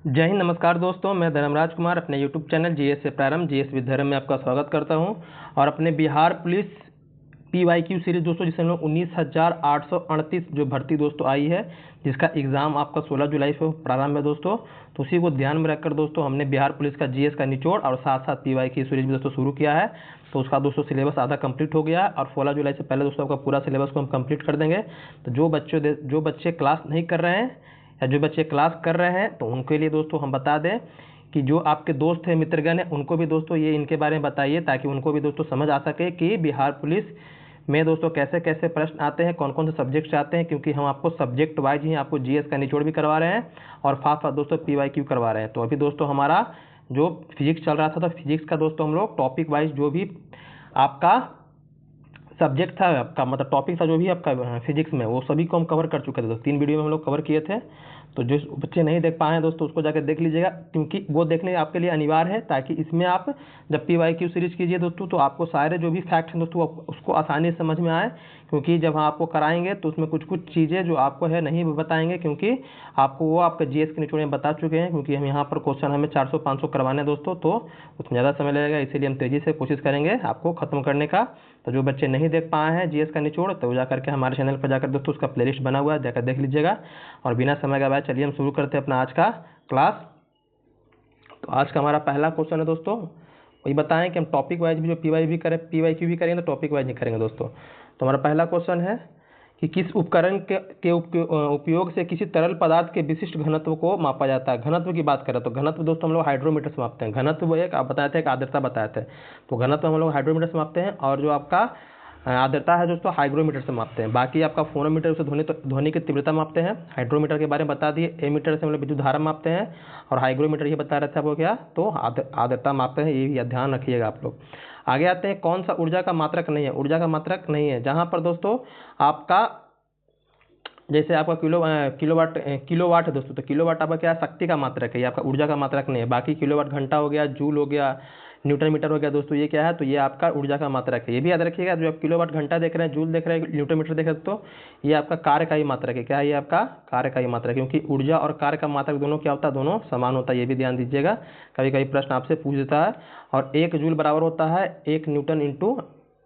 जय हिंद, नमस्कार दोस्तों। मैं धर्मराज कुमार अपने यूट्यूब चैनल जीएस से प्रारंभ जीएस विद धर्म में आपका स्वागत करता हूं। और अपने बिहार पुलिस PYQ सीरीज दोस्तों, जिसमें 19,838 जो भर्ती दोस्तों आई है, जिसका एग्ज़ाम आपका 16 जुलाई से प्रारंभ है दोस्तों। तो उसी को ध्यान में रखकर दोस्तों हमने बिहार पुलिस का जीएस का निचोड़ और साथ साथ PYQ सीरीज भी दोस्तों शुरू किया है। तो उसका दोस्तों सिलेबस आधा कंप्लीट हो गया और 16 जुलाई से पहले दोस्तों आपका पूरा सिलेबस को हम कंप्लीट कर देंगे। तो जो बच्चे क्लास नहीं कर रहे हैं या जो बच्चे क्लास कर रहे हैं तो उनके लिए दोस्तों हम बता दें कि जो आपके दोस्त हैं, मित्रगण हैं, उनको भी दोस्तों ये इनके बारे में बताइए, ताकि उनको भी दोस्तों समझ आ सके कि बिहार पुलिस में दोस्तों कैसे कैसे प्रश्न आते हैं, कौन कौन से सब्जेक्ट से आते हैं। क्योंकि हम आपको सब्जेक्ट वाइज ही आपको जीएस का निचोड़ भी करवा रहे हैं और साथ साथ दोस्तों PYQ करवा रहे हैं। तो अभी दोस्तों हमारा जो फिजिक्स चल रहा था, तो फिजिक्स का दोस्तों हम लोग टॉपिक वाइज जो भी आपका सब्जेक्ट था, आपका मतलब टॉपिक था जो भी आपका फिजिक्स में, वो सभी को हम कवर कर चुके थे। तो 3 वीडियो में हम लोग कवर किए थे। तो जो बच्चे नहीं देख पाए हैं दोस्तों, उसको जाकर देख लीजिएगा, क्योंकि वो देखने आपके लिए अनिवार्य है, ताकि इसमें आप जब PYQ सीरीज कीजिए दोस्तों तो आपको सारे जो भी फैक्ट हैं दोस्तों उसको आसानी से समझ में आए। क्योंकि जब हम आपको कराएंगे तो उसमें कुछ कुछ चीज़ें जो आपको है नहीं बताएंगे, क्योंकि आपको वो आपके जीएस के निचोड़ में बता चुके हैं। क्योंकि हम यहाँ पर क्वेश्चन हमें 400-500 करवाने हैं दोस्तों, तो उसमें ज़्यादा समय लगेगा, इसीलिए हम तेज़ी से कोशिश करेंगे आपको ख़त्म करने का। तो जो बच्चे नहीं देख पाए हैं जीएस का निचोड़, तो जा करके हमारे चैनल पर जाकर दोस्तों उसका प्लेलिस्ट बना हुआ है, जाकर देख लीजिएगा। और बिना समय गवाए चलिए हम शुरू करते हैं अपना आज का क्लास। तो आज का हमारा पहला क्वेश्चन है दोस्तों, वही बताएं कि हम टॉपिक वाइज भी जो PYQ भी करेंगे, तो टॉपिक वाइज नहीं करेंगे दोस्तों। तो हमारा पहला क्वेश्चन है कि किस उपकरण के उपयोग से किसी तरल पदार्थ के विशिष्ट घनत्व को मापा जाता है। घनत्व की बात करें तो घनत्व दोस्तों हम लोग हाइड्रोमीटर से मापते हैं। घनत्व वो एक आप बताए थे, एक आर्द्रता बताए थे, तो घनत्व हम लोग हाइड्रोमीटर से मापते हैं। और जो आपका आर्द्रता है दोस्तों हाइग्रोमीटर से मापते हैं। बाकी आपका फोनोमीटर से ध्वनि की तीव्रता मापते हैं। हाइड्रोमीटर के बारे में बता दिए। एमीटर से हम लोग विद्युत धारा मापते हैं। और हाइग्रोमीटर ये बता रहे थे आपको क्या, तो आर्द्रता मापते हैं। ये भी ध्यान रखिएगा आप लोग। आगे आते हैं, कौन सा ऊर्जा का मात्रक नहीं है। ऊर्जा का मात्रक नहीं है जहाँ पर दोस्तों आपका जैसे आपका किलोवाट है दोस्तों, तो किलोवाट आपका क्या है, शक्ति का मात्रक है, ये आपका ऊर्जा का मात्रक नहीं है। बाकी किलोवाट घंटा हो गया, जूल हो गया, न्यूटन मीटर हो गया दोस्तों, ये क्या है, तो ये आपका ऊर्जा का मात्रक है। ये भी याद रखिएगा, जो आप किलोवाट घंटा देख रहे हैं, जूल देख रहे हैं, न्यूटन मीटर देख रहे हैं, तो ये आपका कार्य का ही मात्रक है। क्या है, ये आपका कार्य का ही मात्रक है। क्योंकि ऊर्जा और कार्य का मात्रक दोनों क्या होता है, दोनों समान होता है। ये भी ध्यान दीजिएगा, कभी कभी प्रश्न आपसे पूछ देता है। और 1 जूल बराबर होता है 1 न्यूटन इंटू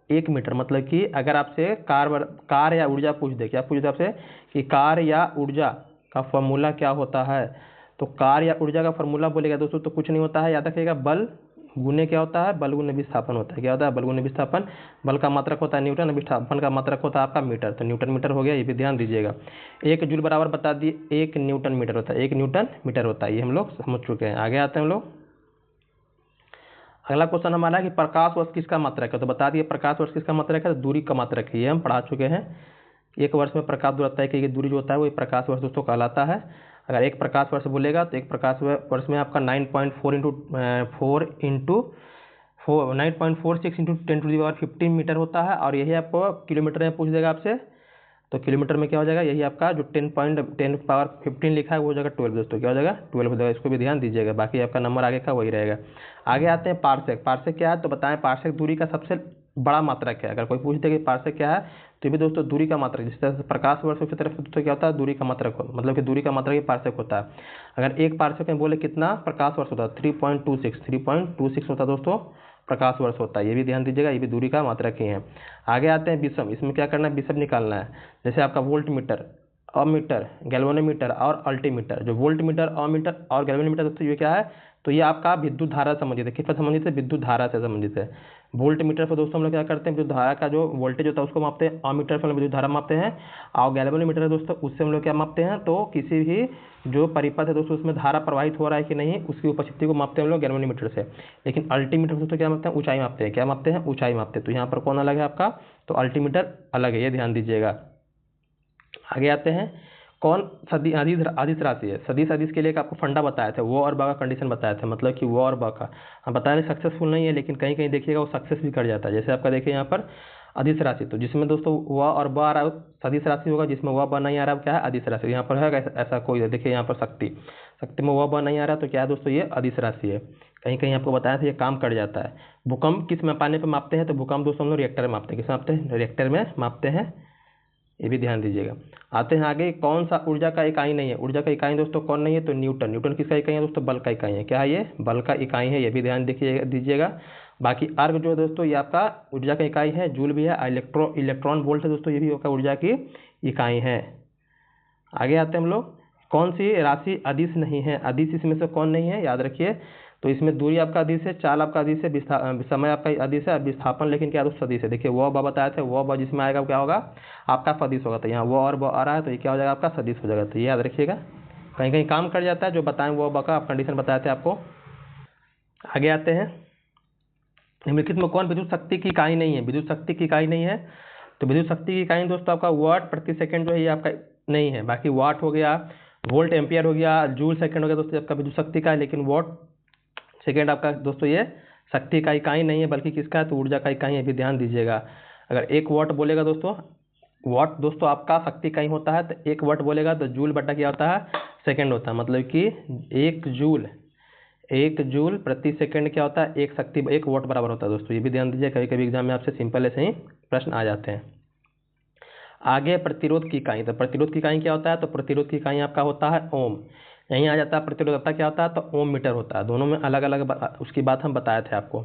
1 मीटर। मतलब कि अगर आपसे कार या ऊर्जा पूछ दे, क्या पूछ दे आपसे कि कार या ऊर्जा का फॉर्मूला क्या होता है, तो कार या ऊर्जा का फॉर्मूला बोलेगा दोस्तों, तो कुछ नहीं होता है, याद रखिएगा, बल गुने क्या होता है, बल गुने विस्थापन होता है। क्या होता है, बल गुने विस्थापन। बल का मात्रक होता है न्यूटन, विस्थापन का मात्रक होता है आपका मीटर, तो न्यूटन मीटर हो गया, ये भी ध्यान दीजिएगा। 1 जूल बराबर बता दिए 1 न्यूटन मीटर होता है, 1 न्यूटन मीटर होता है, ये हम लोग समझ चुके हैं। आगे आते हैं हम लोग। अगला क्वेश्चन हमारा है कि प्रकाश वर्ष किसका मात्रक है। तो बता दिए प्रकाश वर्ष किसका मात्रक है, तो दूरी का मात्रक है, ये हम पढ़ा चुके हैं। 1 वर्ष में प्रकाश दूरता है कि दूरी जो होता है वो प्रकाश वर्ष दोस्तों कहलाता है। अगर 1 प्रकाश वर्ष बोलेगा तो 1 प्रकाश वर्ष में आपका 9.46 इंटू 10⁻15 मीटर होता है। और यही आपको किलोमीटर में पूछ देगा आपसे, तो किलोमीटर में क्या हो जाएगा, यही आपका जो 10⁻15 लिखा है वो हो जाएगा 12 दोस्तों, क्या हो जाएगा 12 हो जाएगा। इसको भी ध्यान दीजिएगा, बाकी आपका नंबर आगे का वही रहेगा। आगे आते हैं पार्सेक। पार्सेक क्या है, तो बताएं पार्सेक दूरी का सबसे बड़ा मात्रक है। अगर कोई पूछ दे कि पार्सेक क्या है, तो ये भी दोस्तों दूरी का मात्रक, जिस तरह से प्रकाश वर्षों की तरफ तो क्या होता है, दूरी का मात्रक हो, मतलब कि दूरी का मात्रक ही पार्सेक होता है। अगर 1 पार्सेक में बोले कितना प्रकाश वर्ष होता है, 3.26 होता है दोस्तों, प्रकाश वर्ष होता है। ये भी ध्यान दीजिएगा, ये भी दूरी का मात्रक ही है। आगे आते हैं विषम। इसमें क्या करना है, विषम निकालना है। जैसे आपका वोल्ट मीटर, अमीटर, गैल्वेनोमीटर और अल्टीमीटर। जो वोल्ट मीटर, अमीटर और गैल्वेनोमीटर दोस्तों ये क्या है, तो ये आपका विद्युत धारा संबंधित है। किससे संबंधित है, विद्युत धारा से संबंधित है। वोल्ट मीटर पर दोस्तों हम लोग क्या करते हैं, विद्युत धारा का जो वोल्टेज होता है उसको मापते हैं। अमीटर पर विद्युत धारा मापते हैं। और गैल्वेनोमीटर दोस्तों उससे हम लोग क्या मापते हैं, तो किसी भी जो परिपथ है दोस्तों उसमें धारा प्रवाहित हो रहा है कि नहीं, उसकी उपस्थिति को मापते हैं हम लोग गैल्वेनोमीटर से। लेकिन अल्टीमीटर दोस्तों क्या मापते हैं, ऊंचाई मापते हैं। क्या मापते हैं, ऊंचाई मापते हैं। तो यहाँ पर कौन अलग है आपका, तो अल्टीमीटर अलग है, ये ध्यान दीजिएगा। आगे आते हैं, कौन अदिश राशि है। सदिश अदिश के लिए आपको फंडा बताया था, वो और बा का कंडीशन बताया था, मतलब कि वो और बा का हम बता रहे सक्सेसफुल नहीं है, लेकिन कहीं कहीं देखिएगा वो सक्सेस भी कर जाता है। जैसे आपका देखिए यहाँ पर अदिश राशि, तो जिसमें दोस्तों व और ब आ रहा है सदिश राशि होगा, जिसमें व ब नहीं आ रहा है क्या है, अदिश राशि। यहाँ पर है ऐसा कोई, देखिए यहाँ पर शक्ति में व ब नहीं आ रहा, तो क्या है दोस्तों, ये अदिश राशि है। कहीं कहीं आपको बताया था ये काम कर जाता है। भूकंप किस में पाने पर मापते हैं, तो भूकंप दोस्तों हम लोग रिएक्टर में मापते हैं। किस में मापते हैं, रिएक्टर में मापते हैं। ये भी ध्यान दीजिएगा। आते हैं आगे, कौन सा ऊर्जा का इकाई नहीं है? ऊर्जा का इकाई दोस्तों कौन नहीं है? तो न्यूटन। न्यूटन किसका इकाई है दोस्तों? बल का इकाई है। क्या है ये? बल का इकाई है, ये भी ध्यान दीजिएगा। बाकी अर्ग जो दोस्तों ये आपका ऊर्जा का इकाई है, जूल भी है। इलेक्ट्रॉन वोल्ट है दोस्तों, ये भी आपका ऊर्जा की इकाई है। आगे आते हैं हम लोग, कौन सी राशि अदिश नहीं है? अदिश इसमें से कौन नहीं है? याद रखिए, तो इसमें दूरी आपका अदिश है, चाल आपका अदिश है, समय आपका अदिश है, विस्थापन लेकिन क्या दोस्तों सदिश है। देखिए वो ब बताए थे, वो ब जिसमें आएगा क्या होगा? आपका सदिश होगा। तो यहाँ वो और ब आ रहा है तो ये क्या हो जाएगा? आपका सदिश हो जाएगा। तो ये याद रखिएगा, कहीं कहीं काम कर जाता है जो बताएं वो ब का आप कंडीशन बताए थे आपको। आगे आते हैं, निम्नलिखित में कौन विद्युत शक्ति की इकाई नहीं है? विद्युत शक्ति की इकाई नहीं है, तो विद्युत शक्ति की इकाई दोस्तों आपका वाट प्रति सेकंड जो है ये आपका नहीं है। बाकी वाट हो गया, वोल्ट एम्पियर हो गया, जूल सेकंड हो गया दोस्तों आपका विद्युत शक्ति का है, लेकिन वाट सेकेंड आपका दोस्तों ये शक्ति का इकाई नहीं है, बल्कि किसका है? तो ऊर्जा का इकाई है, भी ध्यान दीजिएगा। अगर 1 वाट बोलेगा दोस्तों, वाट दोस्तों आपका शक्ति का ही होता है, तो 1 वाट बोलेगा तो जूल बटा क्या होता है? सेकंड होता है। मतलब कि 1 जूल प्रति सेकंड क्या होता है? 1 वाट बराबर होता है दोस्तों, ये भी ध्यान दीजिए। कभी कभी एग्जाम में आपसे सिंपल ऐसे ही प्रश्न आ जाते हैं। आगे प्रतिरोध की इकाई, तो प्रतिरोध की इकाई क्या होता है? तो प्रतिरोध की इकाई आपका होता है ओम। यहीं आ जाता है प्रतिरोधकता क्या होता है? तो ओम मीटर होता है। दोनों में अलग अलग उसकी बात हम बताए थे आपको।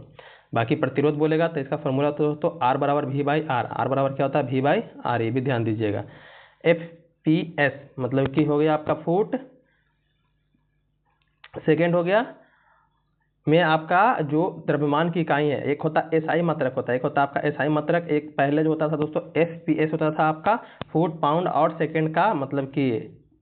बाकी प्रतिरोध बोलेगा तो इसका फॉर्मूला तो दोस्तों R बराबर V बाई आर। आर बराबर क्या होता है? V बाई आर, ये भी ध्यान दीजिएगा। FPS मतलब कि हो गया आपका फुट सेकेंड हो गया में आपका जो द्रव्यमान की इकाई है, एक होता है SI मात्रक होता है, एक होता है आपका SI मात्रक, एक पहले जो होता था दोस्तों FPS होता था आपका फुट पाउंड और सेकंड का मतलब कि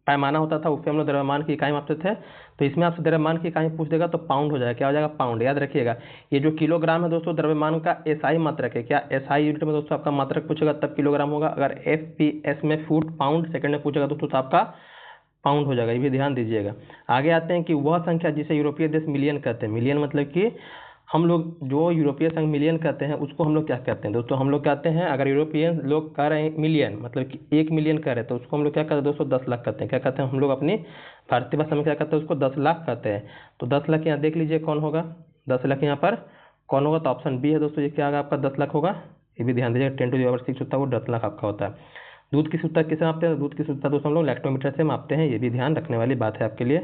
पैमाना होता था, उससे हम लोग द्रव्यमान की इकाई मापते थे। तो इसमें आपसे द्रव्यमान की इकाई पूछ देगा तो पाउंड हो जाएगा। क्या हो जाएगा? पाउंड। याद रखिएगा, ये जो किलोग्राम है दोस्तों द्रव्यमान का SI मात्रक है। क्या SI यूनिट में दोस्तों आपका मात्रक पूछेगा तब किलोग्राम होगा। अगर FPS में फुट पाउंड सेकंड में पूछेगा दोस्तों तो आपका पाउंड हो जाएगा, ये भी ध्यान दीजिएगा। आगे आते हैं कि वह संख्या जिसे यूरोपीय देश मिलियन कहते हैं। मिलियन मतलब कि हम लोग जो यूरोपीय संघ मिलियन कहते हैं उसको हम लोग क्या कहते हैं दोस्तों? हम लोग कहते हैं, अगर यूरोपियन लोग कह रहे हैं मिलियन मतलब कि 1 मिलियन कह रहे हैं तो उसको हम लोग क्या कहते हैं दोस्तों? 10 लाख कहते हैं। क्या कहते हैं हम लोग अपनी भारतीय भाषा में क्या कहते हैं उसको? 10 लाख कहते हैं। तो 10 लाख यहाँ देख लीजिए कौन होगा? 10 लाख यहाँ पर कौन होगा? तो ऑप्शन बी है दोस्तों, ये क्या होगा आपका? 10 लाख होगा। ये भी ध्यान दीजिएगा, 10 टू द पावर 6 होता है वो 10 लाख आपका होता है। दूध की शुद्धता किसे मापते हैं? दूध की शुद्धता दोस्तों हम लोग लैक्टोमीटर से मापते हैं, ये भी ध्यान रखने वाली बात है आपके लिए।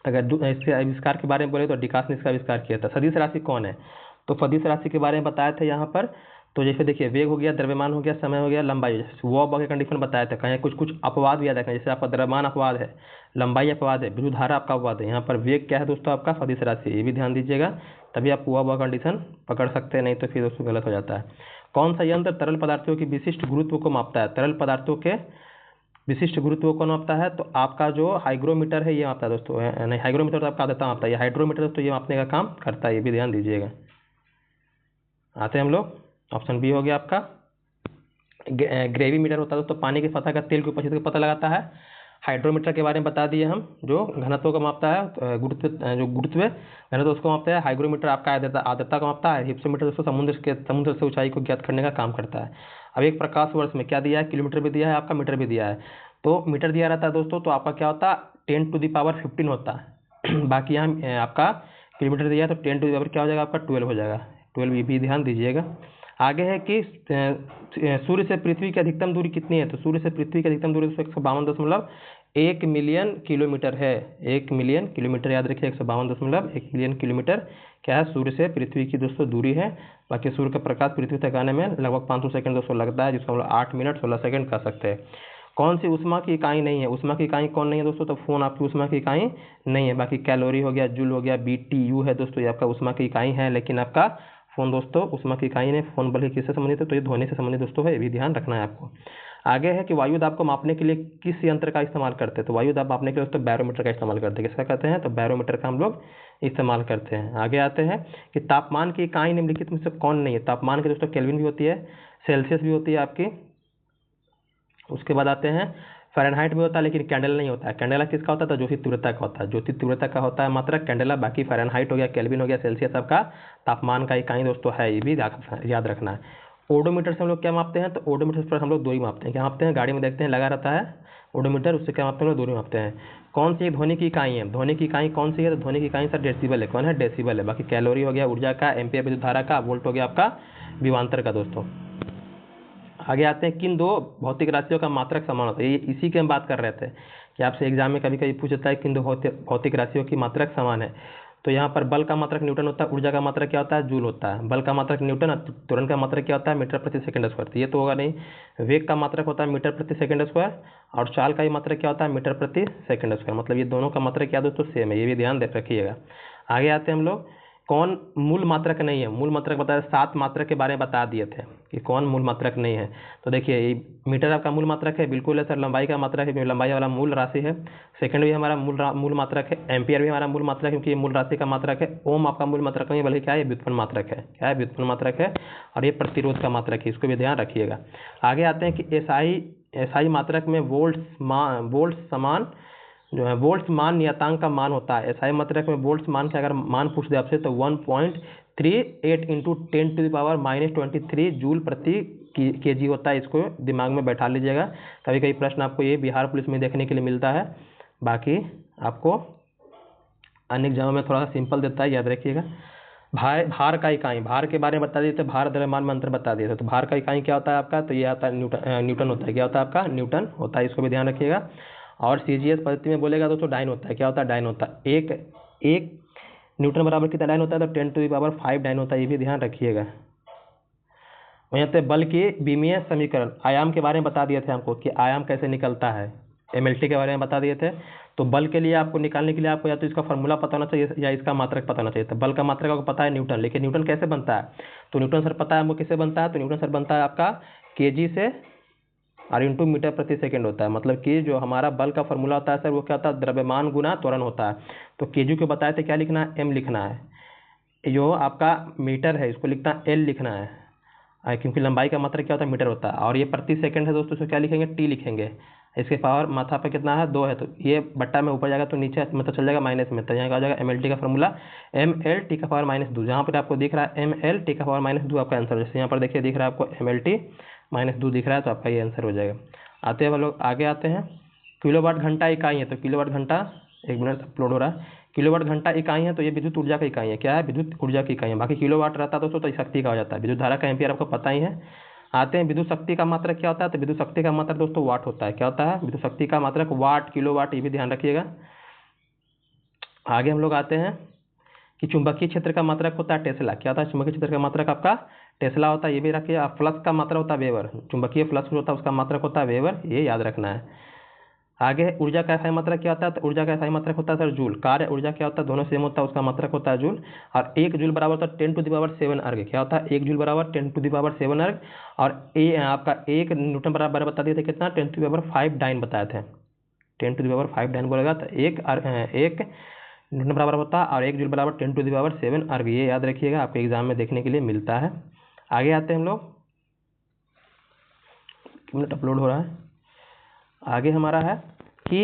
अगर इसके आविष्कार के बारे में बोले तो डिकास ने इसका आविष्कार किया था। सदिश राशि कौन है? तो सदिश राशि के बारे में बताए थे यहाँ पर। तो जैसे देखिए, वेग हो गया, द्रव्यमान हो गया, समय हो गया, लंबाई। जैसे वो के कंडीशन बताए थे, कहीं कुछ अपवाद भी याद रखें। जैसे आपका द्रव्यमान अपवाद है, लंबाई अपवाद है, विद्युत धारा आपका अपवाद है। यहाँ पर वेग क्या है दोस्तों? आपका सदिश राशि, ये भी ध्यान दीजिएगा, तभी आप वो कंडीशन पकड़ सकते हैं, नहीं तो फिर दोस्तों गलत हो जाता है। कौन सा यंत्र तरल पदार्थों की विशिष्ट गुरुत्व को मापता है? तरल पदार्थों के विशिष्ट गुरुत्व कौन मापता है? तो आपका जो हाइग्रोमीटर है ये मापता है दोस्तों। नहीं, हाइग्रोमीटर तो आपका आदता मापता है, ये हाइड्रोमीटर दोस्तों ये मापने का काम करता है, ये भी ध्यान दीजिएगा। आते हैं हम लोग, ऑप्शन बी हो गया आपका ग्रेविमीटर होता है दोस्तों, पानी की सतह का तेल की उपस्थिति का पता लगाता है। हाइड्रोमीटर के बारे में बता दिए हम, जो घनत्व का मापता है, गुरुत्व घनत्व उसको मापता है। हाइग्रोमीटर आपका आर्द्रता का मापता है। हिप्सोमीटर दोस्तों समुद्र से ऊंचाई को ज्ञात करने का काम करता है। अब एक प्रकाश वर्ष में क्या दिया है? किलोमीटर भी दिया है आपका, मीटर भी दिया है। तो मीटर दिया रहता है दोस्तों, तो आपका क्या होता है? 10 टू द पावर 15 होता है। बाकी यहाँ आपका किलोमीटर दिया है तो 10 टू द पावर क्या हो जाएगा आपका? 12 हो जाएगा। 12 ये भी ध्यान दीजिएगा। आगे है कि सूर्य से पृथ्वी की अधिकतम दूरी कितनी है? तो सूर्य से पृथ्वी की अधिकतम दूरी 152.1 मिलियन किलोमीटर है। 1 मिलियन किलोमीटर याद रखिए, 152.1 मिलियन किलोमीटर क्या है? सूर्य से पृथ्वी की दोस्तों दूरी है। बाकी सूर्य का प्रकाश पृथ्वी तक आने में लगभग 500 सेकंड दोस्तों लगता है, जिसको हम लोग 8 मिनट 16 सेकंड कह सकते हैं। कौन सी ऊष्मा की इकाई नहीं है? ऊष्मा की इकाई कौन नहीं है दोस्तों? तो फोन आपकी ऊष्मा की इकाई नहीं है। बाकी कैलोरी हो गया, जूल हो गया, BTU है दोस्तों, ये आपका ऊष्मा की इकाई है। लेकिन आपका फोन दोस्तों ऊष्मा की इकाई नहीं, फोन बल्कि किससे संबंधित है? तो ये ध्वनि से संबंधित दोस्तों है, ये भी ध्यान रखना है आपको। आगे है कि वायु दाब को मापने के लिए किस यंत्र का इस्तेमाल करते हैं? तो वायु दाब मापने के लिए दोस्तों बैरोमीटर का इस्तेमाल करते हैं। किसका कहते हैं? तो बैरोमीटर का हम लोग इस्तेमाल करते हैं। आगे आते हैं कि तापमान की इकाई निम्नलिखित में से कौन नहीं है? तापमान की दोस्तों केल्विन भी होती है, सेल्सियस भी होती है आपकी। उसके बाद आते हैं फ़ारेनहाइट भी होता है, लेकिन कैंडेला नहीं होता है। कैंडेला किसका होता है? तो ज्योति तीव्रता का होता है। ज्योति तीव्रता का होता है मात्रक कैंडेला। बाकी फ़ारेनहाइट हो गया, केल्विन हो गया, सेल्सियस आपका तापमान का इकाई दोस्तों है, ये भी याद रखना है। ओडोमीटर से हम लोग क्या मापते हैं? तो ओडोमीटर पर हम लोग दूरी मापते हैं। क्या मापते हैं? गाड़ी में देखते हैं लगा रहता है ओडोमीटर, उससे क्या मापते हैं? दूरी मापते हैं। कौन सी ध्वनि की इकाई है? ध्वनि की इकाई कौन सी है? तो ध्वनि की इकाई सर डेसिबल है। कौन है? डेसिबल है। बाकी कैलोरी हो गया ऊर्जा का, एम्पियर विद्युत धारा का, वोल्ट हो गया आपका विभवांतर का दोस्तों। आगे आते हैं, किन दो भौतिक राशियों का मात्रक समान होता है। ये इसी की हम बात कर रहे थे कि आपसे एग्जाम में कभी कभी पूछता है किन दो भौतिक राशियों की मात्रक समान है। तो यहाँ पर बल का मात्रक न्यूटन होता है, ऊर्जा का मात्रक क्या होता है, जूल होता है। बल का मात्रक न्यूटन, त्वरण का मात्रक क्या होता है, मीटर प्रति सेकंड स्क्वायर, तो ये तो होगा नहीं। वेग का मात्रक होता है मीटर प्रति सेकंड स्क्वायर, और चाल का ही मात्रक क्या होता है, मीटर प्रति सेकंड स्क्वायर। मतलब ये दोनों का मात्रक क्या दोस्तों, सेम है, ये भी ध्यान रखिएगा। आगे आते हैं हम लोग, कौन मूल मात्रक नहीं है। मूल मात्रक बताया, 7 मात्रक के बारे में बता दिए थे कि कौन मूल मात्रक नहीं है। तो देखिए, ये मीटर आपका मूल मात्रक है, बिल्कुल है सर। लंबाई का मात्रक है, लंबाई वाला मूल राशि है। सेकंड भी हमारा मूल मात्रक है। एम्पियर भी हमारा मूल मात्रक है, क्योंकि ये मूल राशि का मात्रक है। ओम आपका मूल मात्रक नहीं है, बल्कि क्या है, व्युत्पन्न मात्रक है। क्या है, व्युत्पन्न मात्रक है। और ये प्रतिरोध का मात्रक है, इसको भी ध्यान रखिएगा। आगे आते हैं कि एसआई मात्रक में वोल्ट समान जो है, वोल्ट्स मान नियतांक का मान होता है। एसआई मात्रक में वोल्ट्स मान का अगर मान पूछ दे आपसे, तो 1.38 इंटू 10⁻⁻23 जूल प्रति केजी होता है। इसको दिमाग में बैठा लीजिएगा। कभी कभी प्रश्न आपको ये बिहार पुलिस में देखने के लिए मिलता है, बाकी आपको अन्य एग्जामों में थोड़ा सा सिंपल देता है, याद रखिएगा। भार का इकाई, भार के बारे में बता दिए थे, भार द्रव्यमान में अंतर बता दिए थे। तो भार का इकाई क्या होता है आपका, तो ये आता है न्यूटन होता है। क्या होता है आपका, न्यूटन होता है, इसको भी ध्यान रखिएगा। और सीजीएस पद्धति में बोलेगा दोस्तों, डाइन होता है। क्या होता है, डाइन होता है। एक न्यूटन बराबर कितना डाइन होता है, तो 10⁵ डाइन होता है, ये भी ध्यान रखिएगा। वहीं पे बल के विमीय समीकरण, आयाम के बारे में बता दिए थे हमको कि आयाम कैसे निकलता है। एमएलटी के बारे में बता दिए थे। तो बल के लिए आपको निकालने के लिए आपको या तो इसका फॉर्मूला पता होना चाहिए या इसका मात्रक पता होना चाहिए। तो बल का मात्रक आपको पता है न्यूटन, लेकिन न्यूटन कैसे बनता है, तो न्यूटन सर पता है हमको किससे बनता है, तो न्यूटन सर बनता है आपका केजी से और इंटू मीटर प्रति सेकंड होता है। मतलब कि जो हमारा बल का फॉर्मूला होता है सर, वो क्या होता है, द्रव्यमान गुना त्वरण होता है। तो केजी को बताए थे क्या लिखना है, एम लिखना है। जो आपका मीटर है, इसको लिखना है एल लिखना है, क्योंकि लंबाई का मात्रक क्या होता है, मीटर होता है। और ये प्रति सेकंड है दोस्तों, इसको क्या लिखेंगे, टी लिखेंगे। इसके पावर माथा पे कितना है, 2 है, तो ये बट्टा में ऊपर जाएगा तो नीचे मतलब चल जाएगा माइनस में। तो यहाँ का आ जाएगा एमएलटी का फॉर्मूला ml टी का पावर -2। जहाँ पर आपको दिख रहा है ml टी का पावर -2 आपका आंसर। जैसे यहाँ पर देखिए दिख रहा है आपको mlt -2 दिख रहा है, तो आपका ये आंसर हो जाएगा। आते हैं हम लोग, आगे आते हैं। किलोवाट घंटा इकाई है, तो किलोवाट घंटा, 1 मिनट अपलोड हो रहा है। किलोवाट घंटा इकाई है, तो ये विद्युत ऊर्जा की इकाई है। क्या है, विद्युत ऊर्जा की इकाई है। बाकी किलोवाट रहता है दोस्तों, तो शक्ति का हो जाता है। विद्युत धारा का एम्पियर आपको पता ही है। आते हैं विद्युत शक्ति का मात्रक क्या होता है, तो विद्युत शक्ति का मात्रक दोस्तों वाट होता है। क्या होता है, विद्युत शक्ति का मात्रक वाट, किलोवाट, ये भी ध्यान रखिएगा। आगे हम लोग आते हैं कि चुंबकीय क्षेत्र का मात्रक होता है टेस्ला। क्या होता है, चुंबकीय क्षेत्र का मात्रक आपका टेस्ला होता है, ये भी रखिए। फ्लक्स का मात्रक होता है वेबर, चुंबकीय फ्लक्स होता है उसका मात्रक होता है वेबर, ये याद रखना है। आगे ऊर्जा का एसआई मात्रक क्या होता है, तो ऊर्जा का एसआई मात्रक होता है सर जूल। कार्य ऊर्जा क्या होता है, दोनों सेम होता है, उसका मात्रक होता है जूल। और 1 जूल बराबर होता है 10⁻7 अर्ग। क्या होता है, 1 जूल बराबर 10⁻7 अर्ग। और आपका 1 न्यूटन बराबर बता दिए थे कितना, 10⁵ डाइन बताए थे। 10⁵ डाइन बोलेगा तो 1 न्यूटन बराबर होता है, और 1 जूल बराबर 10⁻7 अर्ग। ये याद रखिएगा, आपके एग्जाम में देखने के लिए मिलता है। आगे आते हैं हम लोग, मिनट अपलोड हो रहा है। आगे हमारा है कि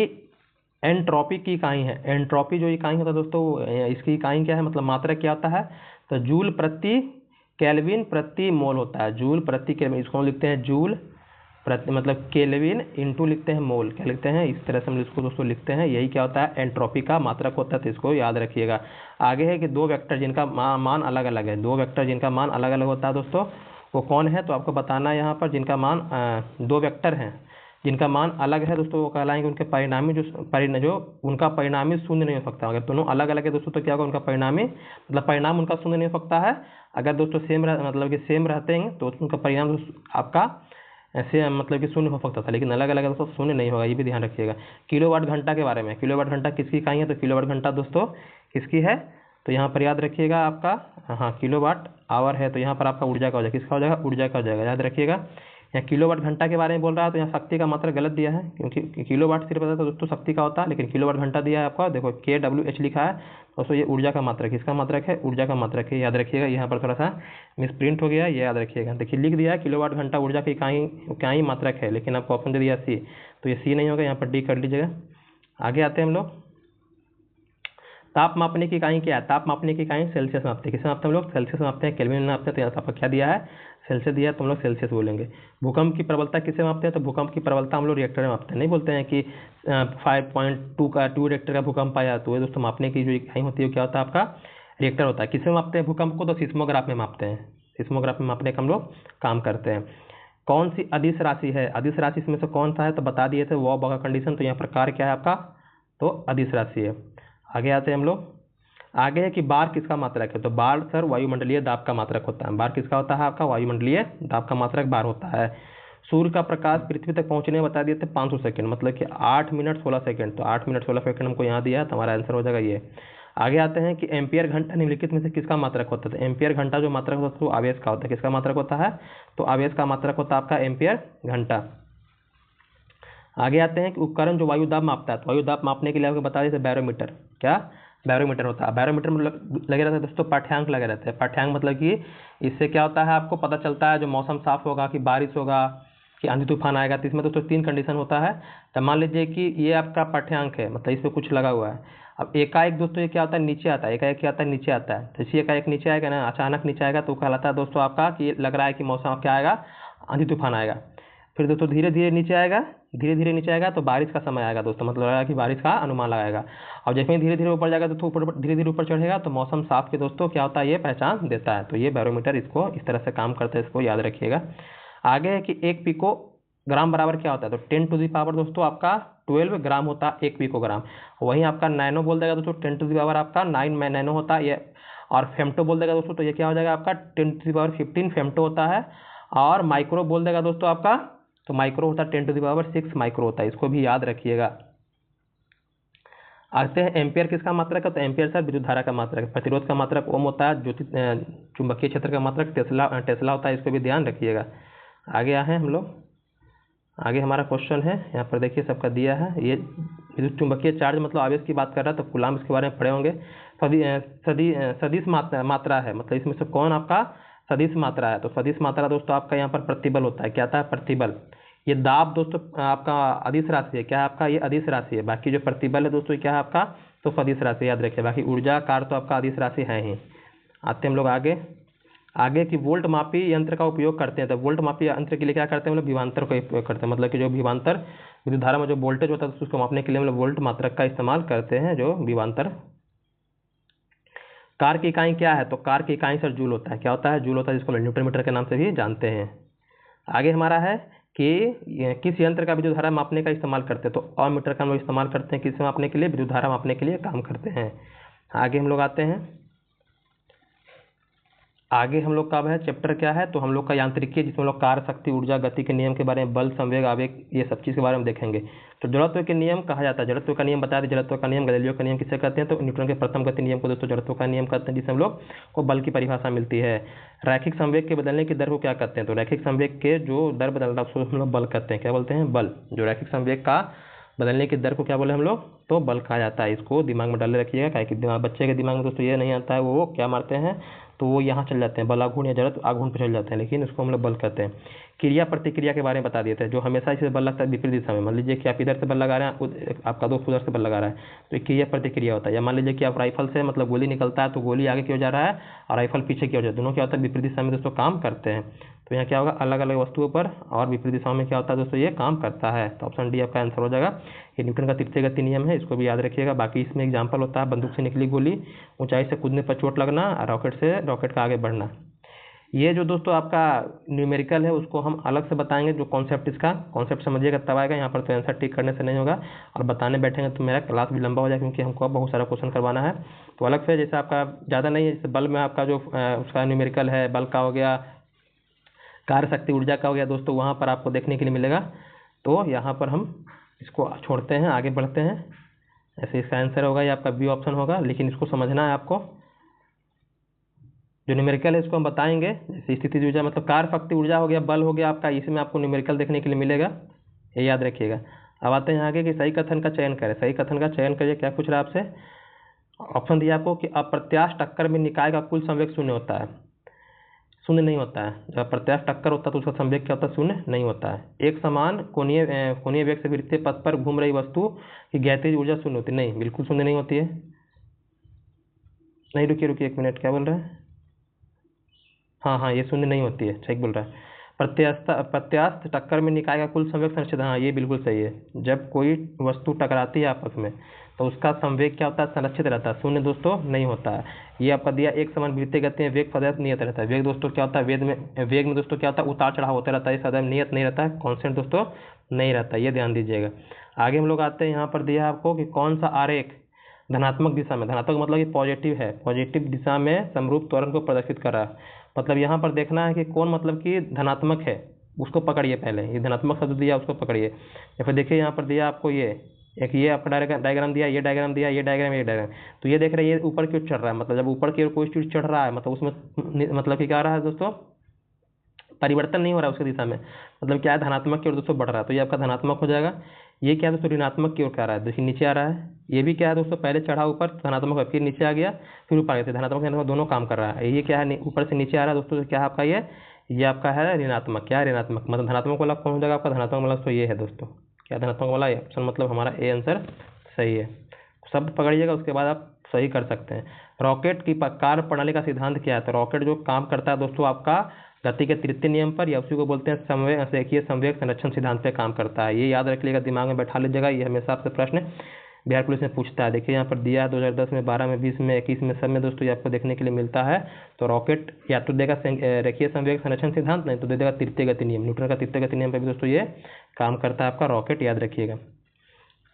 एंट्रोपी की इकाई है। एंट्रोपी जो इकाई होता है दोस्तों, इसकी इकाई क्या है, मतलब मात्रक क्या होता है, तो जूल प्रति केल्विन प्रति मोल होता है। जूल प्रति केल्विन, इसको हम लिखते हैं जूल प्रति, मतलब केल्विन इंटू लिखते हैं मोल। क्या लिखते हैं, इस तरह से हम इसको दोस्तों लिखते हैं। यही क्या होता है, एंट्रोपी का मात्रक होता है, तो इसको याद रखिएगा। आगे है कि 2 वेक्टर जिनका मान अलग अलग है। 2 वेक्टर जिनका मान अलग अलग होता है दोस्तों, वो कौन है, तो आपको बताना है यहाँ पर। जिनका मान 2 वेक्टर हैं जिनका मान अलग है दोस्तों, वो कहलाएंगे उनके परिणामी जो उनका परिणामी शून्य नहीं हो सकता। अगर दोनों अलग अलग है दोस्तों, तो क्या होगा, उनका परिणामी मतलब परिणाम उनका शून्य नहीं हो सकता है। अगर दोस्तों मतलब कि सेम रहते हैं तो उनका परिणाम आपका ऐसे मतलब कि शून्य हो सकता था, लेकिन अलग अलग दोस्तों शून्य नहीं होगा, ये भी ध्यान रखिएगा। किलोवाट घंटा के बारे में, किलोवाट घंटा किसकी इकाई है, तो किलोवाट घंटा दोस्तों किसकी है, तो यहाँ पर याद रखिएगा आपका, हाँ किलोवाट आवर है, तो यहाँ पर आपका ऊर्जा का हो जाएगा। किसका हो जाएगा, ऊर्जा का हो जाएगा, याद रखिएगा। यहाँ किलोवाट घंटा के बारे में बोल रहा है, तो यहाँ शक्ति का मात्रा गलत दिया है, क्योंकि किलोवाट सिर्फ पता था दोस्तों शक्ति का होता है, लेकिन किलोवाट घंटा दिया है आपका। देखो KWH लिखा है, दोस्तों ये ऊर्जा का मात्रक, किसका मात्रक है, ऊर्जा का मात्रक है, याद रखिएगा। यहाँ पर थोड़ा सा मिसप्रिंट हो गया है, ये याद रखिएगा। देखिए लिख दिया है किलोवाट घंटा ऊर्जा की इकाई मात्रक है, लेकिन आपको ऑप्शन दे दिया C, तो ये C नहीं होगा, यहाँ पर D कर लीजिएगा। आगे आते हैं हम लोग, ताप मापने की इकाई क्या है, ताप मापने की इकाई सेल्सियस मापते हैं। किसे मापते हैं हम लोग, सेल्सियस मापते हैं, केल्विन में मापते हैं। तो यहाँ आपको क्या दिया है, सेल्सियस दिया है, तो हम लोग सेल्सियस बोलेंगे। भूकंप की प्रबलता किसे मापते हैं, तो भूकंप की प्रबलता हम लोग रिएक्टर में मापते हैं। नहीं बोलते हैं कि 5.2 रिएक्टर का भूकंप आया, तो ये दोस्तों मापने की जो इकाई होती है क्या होता है, आपका रिएक्टर होता है। किसमें मापते हैं भूकंप को, तो सिस्मोग्राफ में मापते हैं। सिस्मोग्राफ में मापने का हम लोग काम करते हैं। कौन सी अदिश राशि है, अदिश राशि इसमें से कौन सा है, तो बता दिए थे वो बगा कंडीशन। तो यहाँ पर कार्य क्या है आपका, तो अदिश राशि है। आगे आते हैं हम लोग, आगे है कि बार किसका मात्रक है, तो बार सर वायुमंडलीय दाब का मात्रक होता है। बार किसका होता है आपका, वायुमंडलीय दाब का मात्रक बार होता है। सूर्य का प्रकाश पृथ्वी तक पहुंचने में बता दिए थे 500 सेकंड, मतलब कि 8 मिनट 16 सेकंड। तो 8 मिनट 16 सेकंड हमको यहाँ दिया है, तो हमारा आंसर हो जाएगा ये। आगे आते हैं कि एम्पियर घंटा निम्नलिखित में से किसका मात्रक होता है, तो एम्पियर घंटा जो मात्रक होता है वो आवेश का होता है। किसका मात्रक होता है, तो आवेश का मात्रक होता है आपका एम्पियर घंटा। आगे आते हैं कि उपकरण जो वायु दाब मापता है, तो वायु दाब मापने के लिए आपको बता देते बैरोमीटर। क्या, बैरोमीटर होता है। बैरोमीटर में लगे रहते हैं दोस्तों पाठ्यांक लगे रहते हैं। पाठ्यांक मतलब कि इससे क्या होता है आपको पता चलता है जो मौसम साफ होगा, कि बारिश होगा, कि आंधी तूफान आएगा। तो इसमें दोस्तों 3 कंडीशन होता है। तो मान लीजिए कि ये आपका पाठ्यांक है, मतलब इस पर कुछ लगा हुआ है। अब एकाएक दोस्तों ये क्या होता है, नीचे आता है। एकाएक क्या आता है, नीचे आता है। तो इसी एकाएक नीचे आएगा ना, अचानक नीचे आएगा, तो कहलाता है दोस्तों आपका कि लग रहा है कि मौसम क्या आएगा, आंधी तूफान आएगा। फिर दोस्तों धीरे धीरे नीचे आएगा, धीरे धीरे नीचे आएगा तो बारिश का समय आएगा दोस्तों, मतलब लगा कि बारिश का अनुमान लगाएगा। और जैसे ही धीरे धीरे ऊपर जाएगा तो ऊपर धीरे धीरे ऊपर चढ़ेगा, तो मौसम साफ के दोस्तों क्या होता है, ये पहचान देता है। तो ये बैरोमीटर इसको इस तरह से काम करता है, इसको याद रखिएगा। आगे है कि 1 पिको ग्राम बराबर क्या होता है, तो 10 टू दी पावर दोस्तों आपका 12 ग्राम होता है 1 पिको ग्राम। वहीं आपका नैनो बोल देगा दोस्तों 10 टू दी पावर आपका 9 नैनो होता है ये। और फेम्टो बोल देगा दोस्तों, तो ये क्या हो जाएगा आपका 10 टू दी पावर 15 फेम्टो होता है। और माइक्रो बोल देगा दोस्तों आपका, तो माइक्रो होता है 10 टू द पावर 6 माइक्रो होता है, इसको भी याद रखिएगा। आते हैं एम्पियर किसका मात्रक है, तो एम्पियर सर विद्युत धारा का मात्रक है। प्रतिरोध का मात्रक ओम होता है। चुंबकीय क्षेत्र का मात्रक टेस्ला होता है, इसको भी ध्यान रखिएगा। आगे आए हैं हम लोग, आगे हमारा क्वेश्चन है, यहाँ पर देखिए सबका दिया है। ये विद्युत चुंबकीय चार्ज मतलब आवेश की बात कर रहा है, तो कूलाम इसके बारे में पढ़े होंगे। सदिश मात्रा है, मतलब इसमें से कौन आपका सदिश मात्रा है, तो सदिश मात्रा दोस्तों आपका यहाँ पर प्रतिबल होता है। क्या आता है, प्रतिबल। ये दाब दोस्तों आपका अदिश राशि है, क्या है आपका, ये अदिश राशि है। बाकी जो प्रतिबल है दोस्तों क्या है आपका, तो सदिश राशि, याद रखिए। बाकी ऊर्जा कार तो आपका अदिश राशि है ही। आते हैं हम लोग आगे, आगे की वोल्ट मापी यंत्र का उपयोग करते हैं। तो वोल्ट मापी यंत्र के लिए क्या करते हैं हम लोग, विभवांतर का उपयोग करते हैं। मतलब कि जो विभवांतर विद्युत धारा में जो वोल्टेज होता है उसको मापने के लिए हम लोग वोल्ट मात्रक का इस्तेमाल करते हैं, जो विभवांतर। कार की इकाई क्या है, तो कार की इकाई सर जूल होता है। क्या होता है, जूल होता है, जिसको न्यूटन मीटर के नाम से भी जानते हैं। आगे हमारा है कि किस यंत्र का विद्युत धारा मापने का इस्तेमाल करते हैं, तो अमीटर का हम लोग इस्तेमाल करते हैं किस मापने के लिए, विद्युत धारा मापने के लिए काम करते हैं। आगे हम लोग आते हैं, आगे हम लोग का है चैप्टर क्या है, तो हम लोग का यांत्रिकी, जिसमें हम लोग कार्य शक्ति ऊर्जा गति के नियम के बारे में, बल संवेग आवेग ये सब चीज़ के बारे में देखेंगे। तो जड़त्व के नियम कहा जाता है, जड़त्व का नियम बता दें। जड़त्व का नियम गैलीलियो का नियम किसे कहते हैं, तो न्यूटन के प्रथम गति नियम को दोस्तों जड़त्व का नियम कहते हैं, जिससे हम लोग को बल की परिभाषा मिलती है। रैखिक संवेग के बदलने की दर को क्या कहते हैं, तो रैखिक संवेग के जो दर बदल रहा है उसको हम लोग बल कहते हैं। क्या बोलते हैं, बल। जो रैखिक संवेग का बदलने की दर को क्या बोले हम लोग, तो बल कहा जाता है। इसको दिमाग में डाले रखिएगा, क्या कि बच्चे के दिमाग में दोस्तों ये नहीं आता है, वो क्या मारते हैं, तो वो यहाँ चल जाते हैं, बल आघूर्ण या जड़त्व आघूर्ण पर चल जाते हैं, लेकिन उसको हम लोग बल कहते हैं। क्रिया प्रतिक्रिया के बारे में बता देते हैं, जो हमेशा इसे बल लगता है विपरीत दिशा में। मान लीजिए कि आप इधर से बल लगा रहे हैं, आपका दोस्त उधर से बल लगा रहा है, तो एक क्रिया प्रतिक्रिया होता है। या मान लीजिए कि आप राइफल से मतलब गोली निकलता है, तो गोली आगे की ओर जा रहा है और राइफल पीछे की ओर जा रहा है, दोनों क्या होता है, विपरीत दिशा में दोस्तों काम करते हैं। तो यहाँ क्या होगा, अलग अलग वस्तुओं पर और विपरीत दिशाओं में क्या होता है दोस्तों, ये काम करता है। तो ऑप्शन डी आपका आंसर हो जाएगा। ये न्यूटन का तृतीय गति नियम है, इसको भी याद रखिएगा। बाकी इसमें एग्जाम्पल होता है बंदूक से निकली गोली, ऊंचाई से कूदने पर चोट लगना, रॉकेट का आगे बढ़ना। ये जो दोस्तों आपका न्यूमेरिकल है उसको हम अलग से बताएंगे, जो कॉन्सेप्ट इसका कॉन्सेप्ट समझिएगा तब आएगा। यहाँ पर तो आंसर टिक करने से नहीं होगा, और बताने बैठेंगे तो मेरा क्लास भी लंबा हो जाएगा, क्योंकि हमको अब बहुत सारा क्वेश्चन करवाना है। तो अलग से जैसे आपका ज़्यादा नहीं है, जैसे बल में आपका जो उसका न्यूमेरिकल है, बल का हो गया, कार्य शक्ति ऊर्जा का हो गया दोस्तों, वहाँ पर आपको देखने के लिए मिलेगा। तो यहाँ पर हम इसको छोड़ते हैं, आगे बढ़ते हैं। ऐसे इसका आंसर होगा, ये आपका बी ऑप्शन होगा, लेकिन इसको समझना है आपको। जो न्यूमेरिकल है इसको हम बताएंगे, जैसे स्थिति ऊर्जा मतलब कार्य शक्ति ऊर्जा हो गया, बल हो गया आपका, इसमें आपको न्यूमेरिकल देखने के लिए मिलेगा, ये याद रखिएगा। अब आते हैं आगे कि सही कथन का चयन करें। सही कथन का चयन करिए, क्या पूछ रहा है आपसे। ऑप्शन दिया आपको कि अप्रत्याश टक्कर में निकाय का कुल संवेग शून्य होता है। शून्य नहीं होता है, जब अप्रत्याश टक्कर होता है तो उसका संवेग क्या होता है, शून्य नहीं होता है। एक समान कोणीय वेग से वृत्तीय पथ पर घूम रही वस्तु की गतिज ऊर्जा शून्य होती है, नहीं, बिल्कुल शून्य नहीं होती है। नहीं, रुकिए एक मिनट, क्या बोल रहे हैं, हाँ, ये शून्य नहीं होती है, सही बोल रहा है। प्रत्यास्थ टक्कर में निकाय का कुल संवेग संरक्षित, हाँ ये बिल्कुल सही है। जब कोई वस्तु टकराती है आपस में तो उसका संवेग क्या होता है, संरक्षित रहता है, शून्य दोस्तों नहीं होता है। ये आपका दिया एक समान वृत्तीय गति में वेग सदैव नियत रहता है। वेग दोस्तों क्या होता है, वेग में दोस्तों क्या होता है, उतार चढ़ाव होता रहता है, सदैव नियत नहीं रहता है, कांस्टेंट दोस्तों नहीं रहता है, ये ध्यान दीजिएगा। आगे हम लोग आते हैं, यहाँ पर दिया है आपको कि कौन सा आरेख धनात्मक दिशा में, धनात्मक मतलब कि पॉजिटिव है, पॉजिटिव दिशा में समरूप त्वरण को प्रदर्शित कर रहा है। मतलब यहाँ पर देखना है कि कौन मतलब कि धनात्मक है, उसको पकड़िए पहले, ये धनात्मक शब्द दिया उसको पकड़िए। या फिर देखिए यहाँ पर दिया आपको ये एक, ये आपका डायग्राम दिया, ये डायग्राम दिया, ये डायग्राम, ये डायग्राम, तो ये देख रहे हैं ये ऊपर क्यों चढ़ रहा है, मतलब जब ऊपर की ओर कोई चीज चढ़ रहा है मतलब उसमें मतलब कि क्या आ रहा है दोस्तों, परिवर्तन नहीं हो रहा है उसकी दिशा में, मतलब क्या है, धनात्मक की ओर दोस्तों बढ़ रहा है, तो ये आपका धनात्मक हो जाएगा। ये क्या है दोस्तों, ऋणात्मक की ओर क्या आ रहा है, देखिए नीचे आ रहा है, ये भी क्या है दोस्तों, पहले चढ़ा ऊपर धनात्मक है, फिर नीचे आ गया, फिर ऊपर आ गया, धनात्मक ऋणात्मक दोनों काम कर रहा है। ये क्या है, ऊपर से नीचे आ रहा है दोस्तों, क्या है आपका ये आपका है ऋणात्मक, क्या है ऋणात्मक, मतलब धनात्मक वाला कौन हो जाएगा आपका, धनात्मक वाला तो ये है दोस्तों, क्या धनात्मक वाला ऑप्शन, मतलब हमारा ए आंसर सही है। शब्द पकड़िएगा, उसके बाद आप सही कर सकते हैं। रॉकेट की कार्य प्रणाली का सिद्धांत क्या है, तो रॉकेट जो काम करता है दोस्तों आपका गति के तृतीय नियम पर, या उसी को बोलते हैं संवेग संरक्षण सिद्धांत पे काम करता है। ये याद रख लीजिएगा, दिमाग में बैठा लीजिएगा, ये हमेशा आपसे प्रश्न बिहार पुलिस में पूछता है। देखिए यहाँ पर दिया है 2010 में, 12 में, 20 में, 21 में, सब में दोस्तों ये आपको देखने के लिए मिलता है। तो रॉकेट या तो देगा रेखीय संवेग संरक्षण सिद्धांत, नहीं तो दे देगा तृतीय गति नियम, न्यूटन का तृतीय गति नियम पर भी दोस्तों ये काम करता है आपका रॉकेट, याद रखिएगा।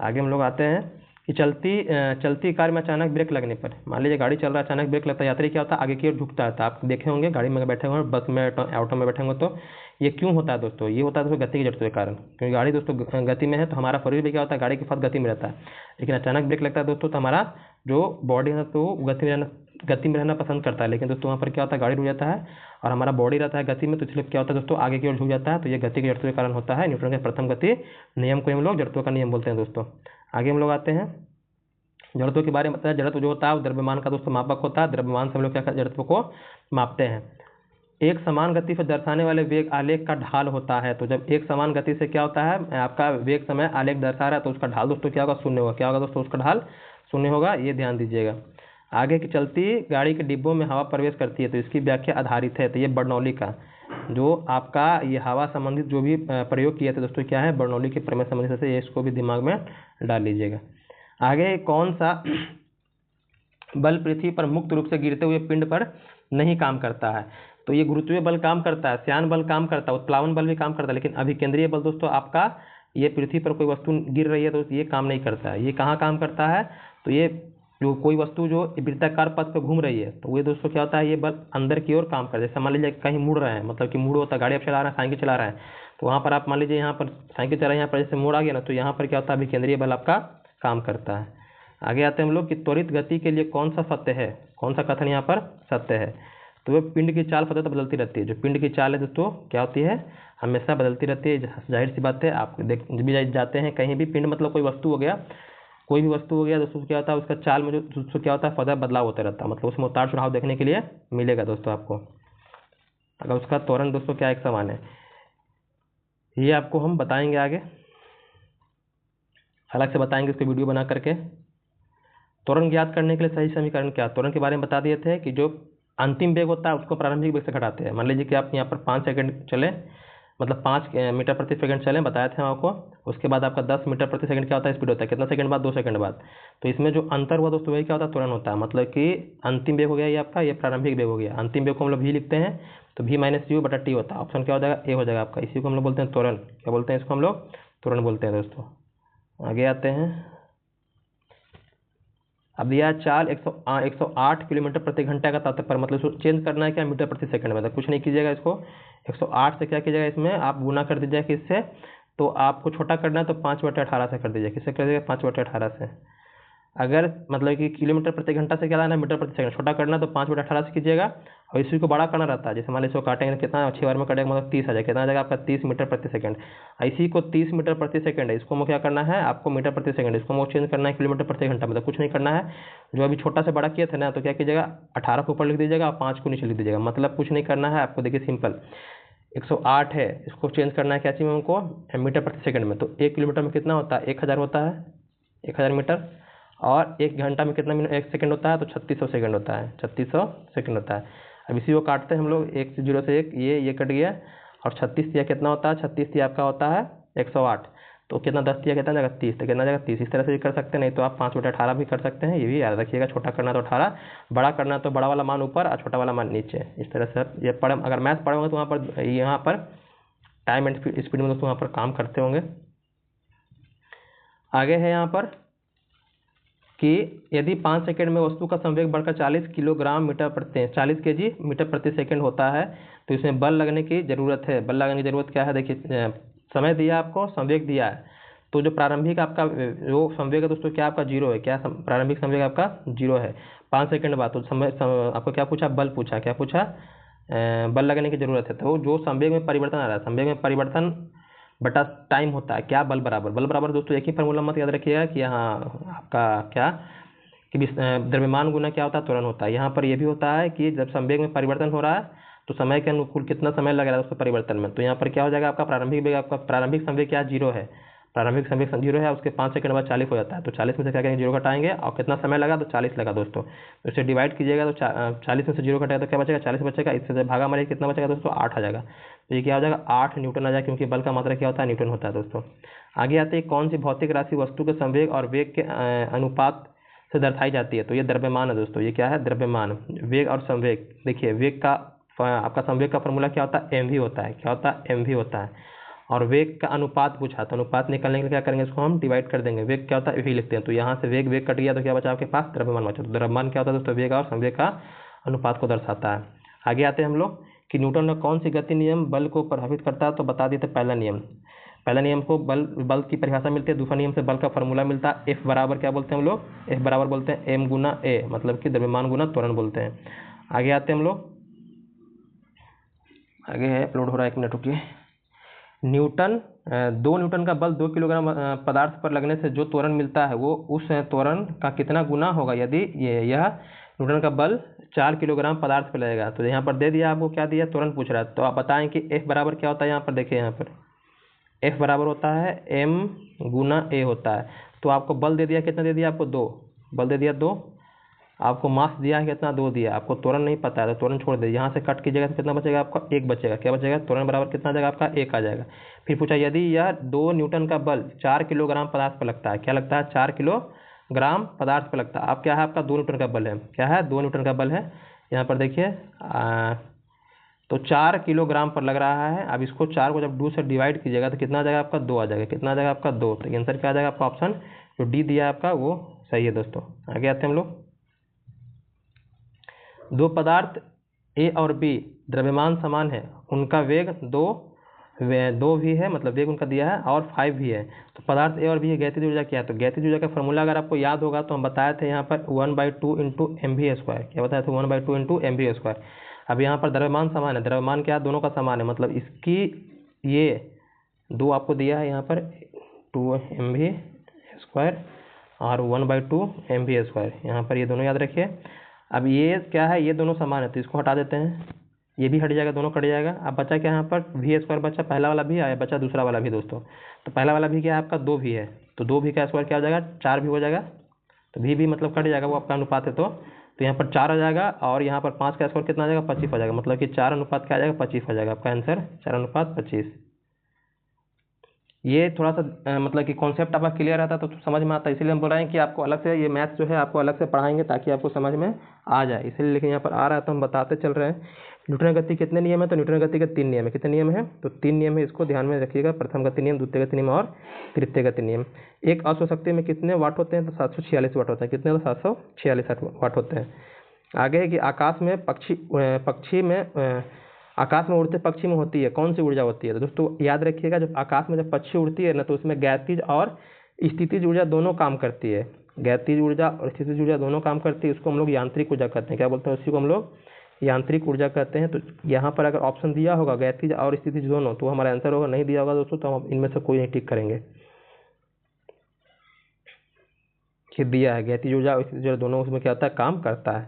आगे हम लोग आते हैं कि चलती कार में अचानक ब्रेक लगने पर, मान लीजिए गाड़ी चल रहा है, अचानक ब्रेक लगता है, यात्री क्या होता है, आगे की ओर झुकता है। आप देखे होंगे गाड़ी में बैठे होंगे, बस में, ऑटो में बैठे होंगे, तो ये क्यों होता है दोस्तों, ये होता है दोस्तों गति की जड़त्व के कारण, क्योंकि गाड़ी दोस्तों गति में है, तो हमारा शरीर भी क्या होता है, गाड़ी के साथ गति में रहता है। लेकिन अचानक ब्रेक लगता है दोस्तों, तो हमारा जो बॉडी है तो गति में रहना पसंद करता है, लेकिन दोस्तों वहाँ पर क्या होता है, गाड़ी रुक जाता है और हमारा बॉडी रहता है गति में, तो इसलिए क्या होता है दोस्तों, आगे की ओर झुक जाता है। तो ये गति के जड़त्व के कारण होता है। न्यूटन के प्रथम गति नियम को हम लोग जड़त्व का नियम बोलते हैं दोस्तों। आगे हम लोग आते हैं, जड़त्व के बारे में बताया। जड़त्व जो होता है वो द्रव्यमान का दोस्तों मापक होता है, द्रव्यमान से हम लोग क्या जड़त्व को मापते हैं। एक समान गति से दर्शाने वाले वेग आलेख का ढाल होता है। तो जब एक समान गति से क्या होता है, आपका वेग समय आलेख दर्शा रहा है, तो उसका ढाल दोस्तों क्या होगा, शून्य होगा। क्या होगा दोस्तों, उसका ढाल शून्य होगा, ये ध्यान दीजिएगा। आगे की चलती गाड़ी के डिब्बों में हवा प्रवेश करती है, तो इसकी व्याख्या आधारित है। तो ये बर्नौली का जो आपका ये हवा संबंधित जो भी प्रयोग किया था दोस्तों, क्या है, बर्नौली के प्रमेय संबंधित से, इसको भी दिमाग में डाल लीजिएगा। आगे कौन सा बल पृथ्वी पर मुक्त रूप से गिरते हुए पिंड पर नहीं काम करता है, तो ये गुरुत्वीय बल काम करता है, श्यान बल काम करता है, उत्प्लावन बल भी काम करता है, लेकिन अभिकेंद्रीय बल दोस्तों आपका ये पृथ्वी पर कोई वस्तु गिर रही है तो ये काम नहीं करता है। ये कहाँ काम करता है, तो ये जो कोई वस्तु जो वृत्ताकार पथ पर घूम रही है, तो ये दोस्तों क्या होता है, ये बल अंदर की ओर काम करता है। जैसे मान लीजिए कहीं मुड़ रहे हैं, मतलब कि मुड़ होता है, गाड़ी आप चला रहे हैं, साइकिल चला रहे हैं, तो वहाँ पर आप मान लीजिए यहाँ पर साइकिल चला रहे हैं, यहाँ पर जैसे मोड़ आ गया ना, तो यहाँ पर क्या होता है, अभिकेंद्रीय बल आपका काम करता है। आगे आते हैं हम लोग कि त्वरित गति के लिए कौन सा सत्य है, कौन सा कथन यहाँ पर सत्य है, तो वह पिंड की चाल सतत बदलती रहती है। जो पिंड की चाल है दोस्तों क्या होती है, हमेशा बदलती रहती है। जाहिर सी बात है, आप देख भी जाते हैं कहीं भी, पिंड मतलब कोई वस्तु हो गया, कोई भी वस्तु हो गया दोस्तों, क्या होता है उसका चाल में जो क्या होता है, सदैव बदलाव होता रहता है, मतलब उसमें उतार चढ़ाव देखने के लिए मिलेगा दोस्तों आपको। अगर उसका त्वरण दोस्तों क्या एक समान है, ये आपको हम बताएंगे आगे, अलग से बताएंगे इसको वीडियो बना करके। त्वरण ज्ञात करने के लिए सही समीकरण क्या, त्वरण के बारे में बता दिए थे कि जो अंतिम वेग होता है उसको प्रारंभिक वेग से घटाते हैं। मान लीजिए कि आप यहाँ पर 5 सेकंड चले, मतलब 5 मीटर प्रति सेकंड चलें, बताए थे आपको। उसके बाद आपका 10 मीटर प्रति सेकंड क्या होता है, स्पीड होता है, कितना सेकंड बाद, 2 सेकंड बाद। तो इसमें जो अंतर हुआ दोस्तों वही क्या होता है, त्वरण होता है। मतलब कि अंतिम वेग हो गया ये आपका, ये प्रारंभिक वेग हो गया। अंतिम वेग को हम लोग v लिखते हैं, तो v माइनस यू बटा टी होता है। ऑप्शन क्या हो जाएगा, ए हो जाएगा आपका। इसी को हम लोग बोलते हैं त्वरण। क्या बोलते हैं इसको हम लोग, त्वरण बोलते हैं दोस्तों। आगे आते हैं, अब दिया चाल 108 किलोमीटर प्रति घंटा का तात्पर्य, मतलब इसको चेंज करना है क्या, मीटर प्रति सेकंड में। तो कुछ नहीं कीजिएगा, इसको 108 से क्या कीजिएगा, इसमें आप गुना कर दीजिएगा किससे, तो आपको छोटा करना है तो 5/18 से कर दीजिए। किससे कर दीजिएगा, 5/18 से। अगर मतलब कि किलोमीटर प्रति घंटा से क्या लाना है, मीटर प्रति सेकंड, छोटा करना तो 5/18 से कीजिएगा, और इसी को बड़ा करना रहता है। जैसे मान लीजिए इसको काटेंगे कितना, 6 बार में कटेगा, मतलब 30 आ जाएगा। कितना आ जाएगा आपका, 30 मीटर प्रति सेकंड। इसी को 30 मीटर प्रति सेकंड है, इसको हमें क्या करना है, आपको मीटर प्रति सेकंड, इसको हमें चेंज करना है किलोमीटर प्रति घंटा। मतलब कुछ नहीं करना है, जो अभी छोटा से बड़ा किया था ना, तो क्या कीजिएगा, 18 को ऊपर लिख दीजिएगा और 5 को नीचे लिख दीजिएगा। मतलब कुछ नहीं करना है आपको। देखिए सिंपल, 108 है, इसको चेंज करना है क्या चाहिए हमको, मीटर प्रति सेकंड में। तो 1 किलोमीटर में कितना होता है, 1000 होता है, 1000 मीटर। और 1 घंटा में कितना मिनट, 1 सेकंड होता है, तो 3600 सेकंड होता है, 3600 सेकंड होता है। अब इसी को काटते हैं हम लोग, 1 से 0 से 1, ये कट गया, और 36 दिया कितना होता है, 36 दिया आपका होता है 108। तो कितना 10 दिया, कितना जाएगा 30, तो कितना जाएगा 30। इस तरह से भी कर सकते हैं, नहीं तो आप 5/18 भी कर सकते हैं। ये भी याद रखिएगा, छोटा करना तो 18, बड़ा करना तो बड़ा वाला मान ऊपर और छोटा वाला मान नीचे। इस तरह से आप ये अगर मैथ पढ़े होंगे तो यहाँ पर टाइम एंड स्पीड में दोस्तों वहाँ पर काम करते होंगे। आगे है यहाँ पर कि यदि 5 सेकंड में वस्तु का संवेग बढ़कर 40 किलोग्राम मीटर प्रति 40 kg मीटर प्रति सेकंड होता है तो इसमें बल लगने की जरूरत है। बल लगने की जरूरत क्या है, देखिए समय दिया आपको, संवेग दिया है, तो जो प्रारंभिक आपका जो संवेग है दोस्तों क्या आपका 0 है, क्या प्रारंभिक संवेग आपका 0 है 5 सेकंड बाद। तो आपको क्या पूछा, बल पूछा, क्या पूछा, बल लगने की जरूरत है। तो जो संवेग में परिवर्तन आ रहा है, संवेग में परिवर्तन बटा टाइम होता है, क्या बल बराबर, बल बराबर दोस्तों एक ही फार्मूला मत याद रखिएगा कि यहाँ आपका क्या कि द्रव्यमान गुना क्या होता है, त्वरण होता है। यहाँ पर ये भी होता है कि जब संवेग में परिवर्तन हो रहा है तो समय के अनुकूल कितना समय लग रहा है उसके परिवर्तन में। तो यहाँ पर क्या हो जाएगा, आपका प्रारंभिक वेग, आपका प्रारंभिक संवेग क्या 0 है, प्रारंभिक संवेग 0 है, उसके 5 सेकंड बाद 40 हो जाता है। तो 40 में से क्या करेंगे, 0 घटाएंगे और कितना समय लगा, तो 40 लगा दोस्तों। तो इसे डिवाइड कीजिएगा तो 40 में से 0 घटाएगा तो क्या बचेगा, 40 बचेगा। इससे भागा मारिए कितना बचेगा दोस्तों, 8 आ जाएगा। तो ये क्या हो जाएगा, 8 न्यूटन आ जाएगा, क्योंकि बल का मात्रा क्या होता है, न्यूटन होता है दोस्तों। आगे आते हैं, कौन सी भौतिक राशि वस्तु के संवेग और वेग के अनुपात से दर्शाई जाती है। तो ये द्रव्यमान है दोस्तों, ये क्या है, द्रव्यमान। वेग और संवेग, देखिए वेग का आपका संवेग का फॉर्मूला क्या होता है, mv होता है, क्या होता है, mv होता है। और वेग का अनुपात पूछा, तो अनुपात निकालने के लिए क्या करेंगे, इसको हम डिवाइड कर देंगे। वेग क्या होता है, v लिखते हैं, तो यहाँ से वेग कट गया तो क्या बचा आपके पास, द्रव्यमान बचा। तो द्रव्यमान क्या होता है दोस्तों, वेग और संवेग का अनुपात को दर्शाता है। आगे आते हैं हम लोग कि न्यूटन का कौन सी गति नियम बल को प्रभावित करता है। तो बता देते पहला नियम को बल की परिभाषा मिलती है। दूसरा नियम से बल का फॉर्मूला मिलता है। F बराबर क्या बोलते हैं हम लोग, F बराबर बोलते हैं m गुना a, मतलब कि द्रव्यमान गुना त्वरण बोलते हैं। आगे आते हैं हम लोग, आगे है, अपलोड हो रहा है, 1 मिनट रुकिए। न्यूटन 2 न्यूटन का बल 2 किलोग्राम पदार्थ पर लगने से जो त्वरण मिलता है वो उस त्वरण का कितना गुना होगा यदि यह न्यूटन का बल 4 किलोग्राम पदार्थ पर लगेगा। तो यहाँ पर दे दिया आपको, क्या दिया, त्वरण पूछ रहा है। तो आप बताएं कि F बराबर क्या होता है। यहाँ पर देखिए, यहाँ पर F बराबर होता है m गुना a होता है। तो आपको बल दे दिया, कितना दे दिया आपको, 2 बल दे दिया, 2 आपको मास दिया है कितना, 2 दिया। आपको त्वरण नहीं पता है तो त्वरण छोड़ दे, यहाँ से कट कीजिएगा तो कितना बचेगा आपका, 1 बचेगा। क्या बचेगा, त्वरण बराबर कितना आ जाएगा आपका, 1 आ जाएगा। फिर पूछा यदि यह 2 न्यूटन का बल 4 किलोग्राम पदार्थ पर लगता है, क्या लगता है, 4 किलोग्राम पदार्थ पर लगता है। अब क्या है आपका, 2 न्यूटन का बल है, क्या है, 2 न्यूटन का बल है। यहाँ पर देखिए तो 4 किलोग्राम पर लग रहा है। अब इसको 4 को जब 2 से डिवाइड कीजिएगा तो कितना आ जाएगा आपका, 2 आ जाएगा। कितना आ जाएगा आपका, 2। तो आंसर क्या आ जाएगा आपका, ऑप्शन जो डी दिया है आपका वो सही है दोस्तों। आगे आते हैं हम लोग, 2 पदार्थ ए और बी द्रव्यमान समान है, उनका वेग 2 भी है, मतलब वेग उनका दिया है, और 5 भी है। तो पदार्थ ए और बी की गतिज ऊर्जा क्या है। तो गतिज ऊर्जा का फॉर्मूला अगर आपको याद होगा तो हम बताए थे यहाँ पर 1/2 इंटू mv²। क्या बताया था, 1/2 इंटू mv²। अब यहाँ पर द्रव्यमान समान है, द्रव्यमान क्या, दोनों का समान है, मतलब इसकी ये 2 आपको दिया है यहाँ पर 2 mv² और 1/2 mv²। यहाँ पर ये दोनों याद रखिए। अब ये क्या है, ये दोनों समान है तो इसको हटा देते हैं, ये भी हट जाएगा, दोनों कट जाएगा। अब बचा क्या यहाँ पर, v² बचा, पहला वाला भी आया, बचा दूसरा वाला भी दोस्तों। तो पहला वाला भी क्या है आपका, 2 भी है, तो 2 भी का स्क्वायर क्या हो जाएगा, 4 भी हो जाएगा। तो भी मतलब कट जाएगा, वो आपका अनुपात है। तो यहाँ पर 4 आ जाएगा और यहाँ पर 5 का स्क्वायर कितना आ जाएगा, 25 आ जाएगा। मतलब कि 4 अनुपात क्या आ जाएगा, 25 आ जाएगा आपका आंसर, 4:25। ये थोड़ा सा मतलब कि कॉन्सेप्ट आपका क्लियर रहता तो समझ में आता है, इसलिए हम बोल रहे हैं कि आपको अलग से ये मैथ्स जो है आपको अलग से पढ़ाएंगे ताकि आपको समझ में आ जाए, इसलिए। लेकिन यहाँ पर आ रहा है तो हम बताते चल रहे हैं। न्यूटन गति कितने नियम है, तो न्यूटन गति के 3 नियम है। कितने नियम है, तो 3 नियम है, इसको ध्यान में रखिएगा। प्रथम गति नियम, द्वितीय गति नियम और तृतीय गति नियम। एक अश्व शक्ति में कितने वाट होते हैं, तो 746 वाट होते हैं। कितने, तो 746 वाट होते हैं। आगे है कि आकाश में आकाश में उड़ते पक्षी में होती है कौन सी ऊर्जा होती है। तो दोस्तों याद रखिएगा, जब आकाश में जब पक्षी उड़ती है ना तो उसमें गैतिज और स्थितिज ऊर्जा दोनों काम करती है। गैतिज ऊर्जा और स्थितिज ऊर्जा दोनों काम करती है, उसको हम लोग यांत्रिक ऊर्जा कहते हैं। क्या बोलते हैं, उसी को हम लोग यांत्रिक ऊर्जा कहते हैं। तो यहाँ पर अगर ऑप्शन दिया होगा गैतिज और स्थितिज दोनों तो हमारा आंसर होगा, नहीं दिया होगा दोस्तों तो हम इनमें से कोई नहीं टिक करेंगे। दिया है गैतिज ऊर्जा और स्थितिज ऊर्जा दोनों उसमें क्या होता है, काम करता है।